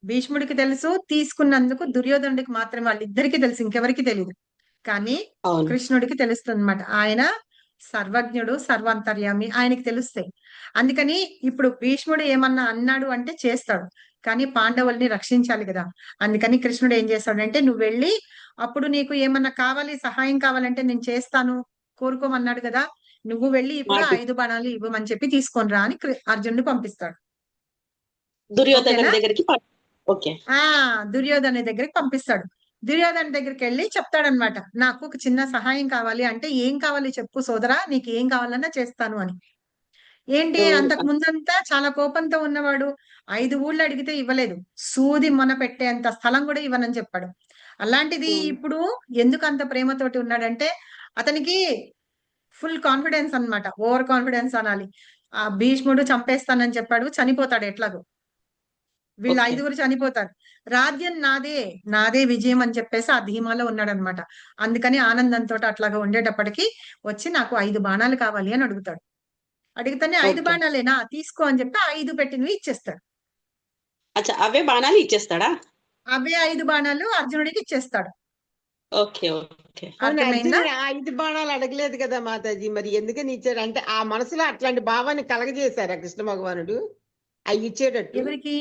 భీష్ముడికి తెలుసు, తీసుకున్నందుకు దుర్యోధనుడికి మాత్రమే, వాళ్ళిద్దరికి తెలుసు, ఇంకెవరికి తెలియదు. కానీ కృష్ణుడికి తెలుస్తుంది అనమాట. ఆయన సర్వజ్ఞుడు, సర్వాంతర్యామి, ఆయనకి తెలుస్తాయి. అందుకని ఇప్పుడు భీష్ముడు ఏమన్నా అన్నాడు అంటే చేస్తాడు, కానీ పాండవుల్ని రక్షించాలి కదా. అందుకని కృష్ణుడు ఏం చేస్తాడంటే, నువ్వు వెళ్ళి అప్పుడు నీకు ఏమన్నా కావాలి, సహాయం కావాలంటే నేను చేస్తాను, కోరుకోమన్నాడు కదా, నువ్వు వెళ్ళి ఇప్పుడు 5 బాణాలు ఇవ్వమని చెప్పి తీసుకొని రా అని అర్జునుడు పంపిస్తాడు. దుర్యోధను దగ్గరికి పంపిస్తాడు. దుర్యోధన దగ్గరికి వెళ్ళి చెప్తాడనమాట, నాకు ఒక చిన్న సహాయం కావాలి అంటే, ఏం కావాలి చెప్పు సోదరా, నీకు ఏం కావాలన్నా చేస్తాను అని. ఏంటి, అంతకు ముందంతా చాలా కోపంతో ఉన్నవాడు, 5 ఊళ్ళు అడిగితే ఇవ్వలేదు, సూది మొన పెట్టేంత స్థలం కూడా ఇవ్వనని చెప్పాడు. అలాంటిది ఇప్పుడు ఎందుకు అంత ప్రేమతోటి ఉన్నాడంటే, అతనికి ఫుల్ కాన్ఫిడెన్స్ అన్నమాట, ఓవర్ కాన్ఫిడెన్స్ అనాలి. ఆ భీష్ముడు చంపేస్తానని చెప్పాడు, చనిపోతాడు ఎట్లాగో, వీళ్ళు 5గురు చనిపోతారు, రాజ్యం నాదే విజయం అని చెప్పేసి ఆ ధీమాలో ఉన్నాడనమాట. అందుకని ఆనందంతో అట్లాగా ఉండేటప్పటికి వచ్చి నాకు 5 బాణాలు కావాలి అని అడుగుతాడు. అడిగితేనే 5 బాణాలేనా తీసుకో అని చెప్పి 5 పెట్టినవి ఇచ్చేస్తాడు. అవే బాణాలు ఇచ్చేస్తాడా? అవే 5 బాణాలు అర్జునుడికి ఇచ్చేస్తాడు. ఓకే, 5 బాణాలు అడగలేదు కదా మాతాజీ, మరి ఎందుకని ఇచ్చాడు అంటే, ఆ మనసులో అట్లాంటి భావాన్ని కలగజేశారా కృష్ణ భగవానుడు అవి ఇచ్చేటట్టు? ఎవరికి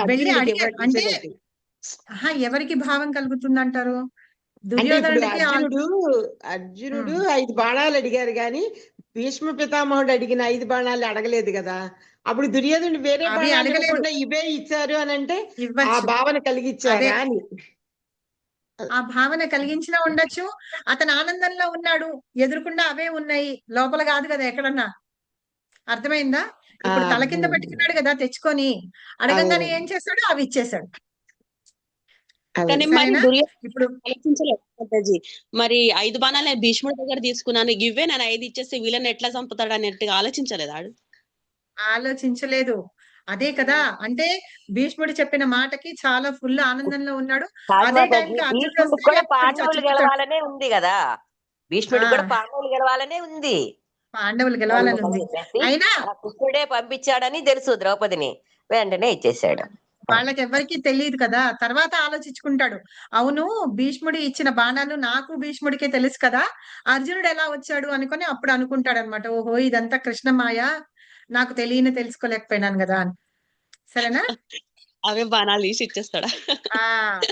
వెళ్ళి అడిగాడు అంటే, ఎవరికి భావం కలుగుతుంది అంటారు? దుర్యోధనుడికి. అర్జునుడు 5 బాణాలు అడిగారు గాని భీష్మ పితామహుడు అడిగిన 5 బాణాలు అడగలేదు కదా. అప్పుడు దుర్యోధనుడు వేరే బాణాలు ఇవే ఇచ్చారు అని అంటే ఆ భావన కలిగించారా అని. ఆ భావన కలిగించినా ఉండొచ్చు, అతను ఆనందంలో ఉన్నాడు, ఎదురుకుండా అవే ఉన్నాయి, లోపల కాదు కదా ఎక్కడన్నా. అర్థమైందా? ఇప్పుడు తల కింద పెట్టుకున్నాడు కదా తెచ్చుకొని, అడగంగానే ఏం చేస్తాడు, అవి ఇచ్చేసాడు. ఇప్పుడు మరి 5 బాణాలు భీష్ముడి దగ్గర తీసుకున్నాను, ఇవే నేను 5 ఇచ్చేస్తే వీళ్ళని ఎట్లా చంపుతాడు అన్నట్టుగా ఆలోచించలేదు ఆడు? ఆలోచించలేదు, అదే కదా. అంటే భీష్ముడు చెప్పిన మాటకి చాలా ఫుల్ ఆనందంలో ఉన్నాడు. అదే టైంకి పాండవులు గెలవాలనే ఉంది కదా, భీష్ముడు కూడా పాండవులు గెలవాలనే ఉంది, పాండవులు గెలవాలని ఉంది. అయినా కృష్ణుడే పంపించాడని తెలుసు ద్రౌపదిని, వెంటనే ఇచ్చేసాడు. వాళ్ళకి ఎవరికి తెలియదు కదా, తర్వాత ఆలోచించుకుంటాడు, అవును భీష్ముడు ఇచ్చిన బాణాలు నాకు భీష్ముడికే తెలుసు కదా, అర్జునుడు ఎలా వచ్చాడు అనుకొని అప్పుడు అనుకుంటాడు అనమాట, ఓహో ఇదంతా కృష్ణమాయ, నాకు తెలుసుకోలేకపోయినాను కదా అని. సరేనా? అవే బాణాలు తీసి ఇచ్చేస్తాడా?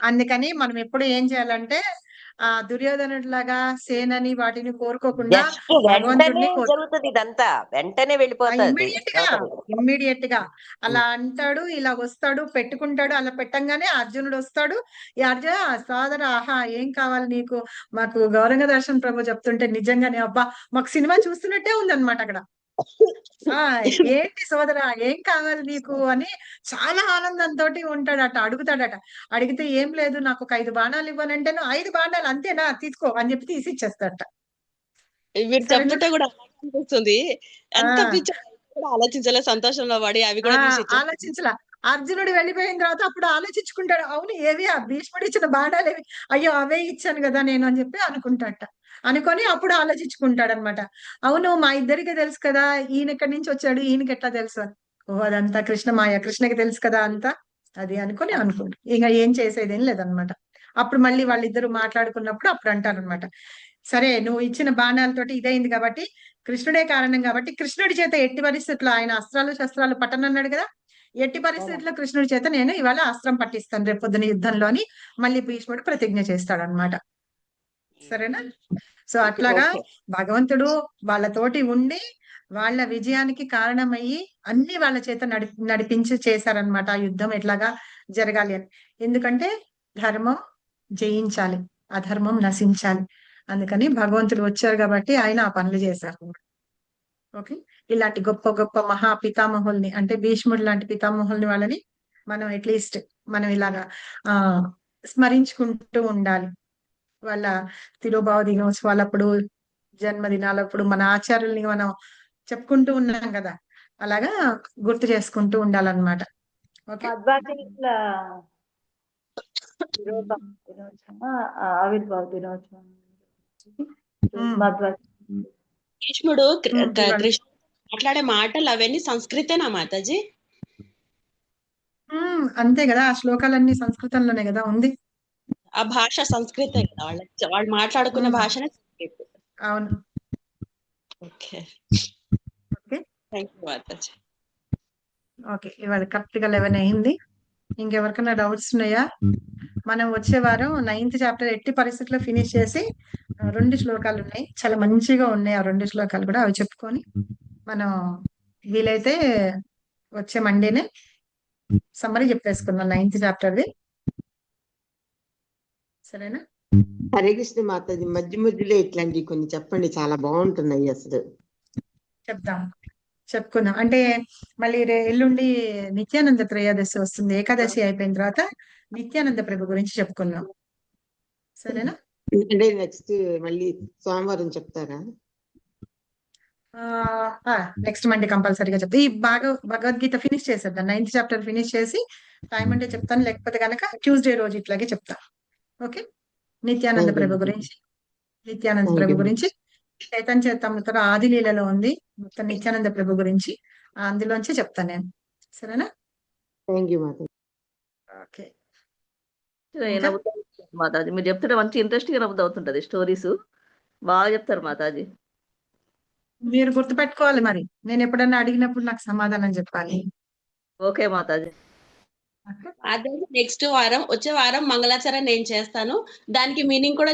అందుకని మనం ఎప్పుడు ఏం చేయాలంటే దుర్యోధనుడిలాగా సేనని వాటిని కోరుకోకుండా జస్ట్ వెంటనే జరుగుతుంది ఇదంతా, వెంటనే వెళ్ళిపోతుంది ఇమ్మీడియట్ గా అలా అంటాడు, ఇలా వస్తాడు, పెట్టుకుంటాడు. అలా పెట్టంగానే అర్జునుడు వస్తాడు. ఈ అర్జున సోదర ఆహా ఏం కావాలి నీకు, మాకు గౌరంగ దర్శన్ ప్రభు చెప్తుంటే నిజంగానే అబ్బా మాకు సినిమా చూస్తున్నట్టే ఉందన్నమాట అక్కడ. ఏంటి సోదరా ఏం కావాలి నీకు అని చాలా ఆనందంతో ఉంటాడట. అడుగుతాడట. అడిగితే ఏం లేదు నాకు ఒక 5 బాణాలు ఇవ్వనంటే 5 బాణాలు అంతేనా తీసుకో అని చెప్పి తీసి ఇచ్చేస్తాడట. మీరు చెప్తుంటే కూడా అనిపిస్తుంది. ఎంత పిచ్చి కూడా ఆలోచించాలి, సంతోషంలో పడి అవి కూడా తీసి ఆలోచించలా. అర్జునుడు వెళ్ళిపోయిన తర్వాత అప్పుడు ఆలోచించుకుంటాడు. అవును ఏవి ఆ భీష్ముడు ఇచ్చిన బాణాలు ఏవి, అయ్యో అవే ఇచ్చాను కదా నేను అని చెప్పి అనుకుంటాడట. అనుకొని అప్పుడు ఆలోచించుకుంటాడు అనమాట. అవును మా ఇద్దరికి తెలుసు కదా ఈయన ఎక్కడి నుంచి వచ్చాడు, ఈయనకి ఎట్లా తెలుసు అని. ఓ అదంతా కృష్ణమాయ, కృష్ణకి తెలుసు కదా అంతా అది అనుకొని అనుకుంటాడు. ఇక ఏం చేసేదేం లేదనమాట. అప్పుడు మళ్ళీ వాళ్ళిద్దరు మాట్లాడుకున్నప్పుడు అప్పుడు అంటారు అనమాట, సరే నువ్వు ఇచ్చిన బాణాలతోటి ఇదైంది కాబట్టి కృష్ణుడే కారణం కాబట్టి కృష్ణుడి చేత ఎట్టి పరిస్థితుల్లో, ఆయన అస్త్రాలు శస్త్రాలు పట్టనన్నాడు కదా, ఎట్టి పరిస్థితుల్లో కృష్ణుడి చేత నేను ఇవాళ అస్త్రం పట్టిస్తాను రేపు పొద్దున యుద్ధంలో అని మళ్ళీ భీష్ముడు ప్రతిజ్ఞ చేస్తాడనమాట. సరేనా? సో అట్లాగా భగవంతుడు వాళ్ళతోటి ఉండి వాళ్ళ విజయానికి కారణమయ్యి అన్ని వాళ్ళ చేత నడిపించి చేశారనమాట ఆ యుద్ధం ఎట్లాగా జరగాలి అని. ఎందుకంటే ధర్మం జయించాలి, అధర్మం నశించాలి. అందుకని భగవంతుడు వచ్చారు కాబట్టి ఆయన ఆ పనులు చేశారు. ఓకే, ఇలాంటి గొప్ప గొప్ప మహా పితామహుల్ని అంటే భీష్ముడు లాంటి పితామహుల్ని వాళ్ళని మనం అట్లీస్ట్ మనం ఇలాగా స్మరించుకుంటూ ఉండాలి. వాళ్ళ తిరుభావ దినోత్సవాలప్పుడు, జన్మదినాలప్పుడు మన ఆచార్యుల్ని మనం చెప్పుకుంటూ ఉన్నాం కదా, అలాగా గుర్తు చేసుకుంటూ ఉండాలన్నమాట. ఓకే, ఆవిర్భావ దినోత్సవం భీష్ముడు కృష్ణ మాట్లాడే మాటలు అవన్నీ సంస్కృతేనా మాతాజీ? అంతే కదా, ఆ శ్లోకాలన్నీ సంస్కృతంలోనే కదా ఉంది. ఆ భాష సంస్కృతే కదా, వాళ్ళు మాట్లాడుకునే భాషనే సంస్కృతం. అవును. Okay okay, thank you Mataji. Okay, ఇవాళ కరెక్ట్ గా 11 అయింది. ఇంకెవరికైనా డౌట్స్ ఉన్నాయా? మనం వచ్చే వారం 9th చాప్టర్ ఎట్టి పరిస్థితుల్లో ఫినిష్ చేసి 2 శ్లోకాలు ఉన్నాయి, చాలా మంచిగా ఉన్నాయి ఆ 2 శ్లోకాలు కూడా. అవి చెప్పుకొని మనం వీలైతే వచ్చే మండేనే సమ్మరీ చెప్పేసుకుందాం 9th చాప్టర్ది. సరేనా? హరే కృష్ణ మాతాజీ, మధ్య మధ్యలో ఇట్లాంటివి కొన్ని చెప్పండి, చాలా బాగుంటున్నాయి అసలు. చెప్పుకుందాం అంటే మళ్ళీ ఎల్లుండి నిత్యానంద త్రయోదశి వస్తుంది. ఏకాదశి అయిపోయిన తర్వాత నిత్యానంద ప్రభు గురించి చెప్పుకుందాం. సరేనా? అంటే నెక్స్ట్ మళ్ళీ సోమవారం చెప్తారా? నెక్స్ట్ మండే కంపల్సరీగా చెప్తా. ఈ భగవద్గీత ఫినిష్ చేసేద్దాం, 9th చాప్టర్ ఫినిష్ చేసి టైం అంటే చెప్తాను, లేకపోతే కనుక ట్యూస్డే రోజు ఇట్లాగే చెప్తా. ఓకే, నిత్యానంద ప్రభు గురించి చైతన్య చరితామృతంలో ఆదిలీలలో ఉంది మొత్తం నిత్యానంద ప్రభు గురించి, అందులోంచి చెప్తాను నేను. సరేనా? Thank you Mataji. Okay Mataji, మీరు చెప్తుంటే మంచి ఇంట్రెస్టింగ్ నవ్వుతూ అవుతుంటది, స్టోరీస్ బాగా చెప్తారు మాతాజీ. మీరు గుర్తుపెట్టుకోవాలి, మరి నేను ఎప్పుడన్నా అడిగినప్పుడు నాకు సమాధానం చెప్పాలి. ఓకే మాతాజీ. నెక్స్ట్ వారం వచ్చే వారం మంగళాచరణ నేను చేస్తాను, దానికి మీనింగ్ కూడా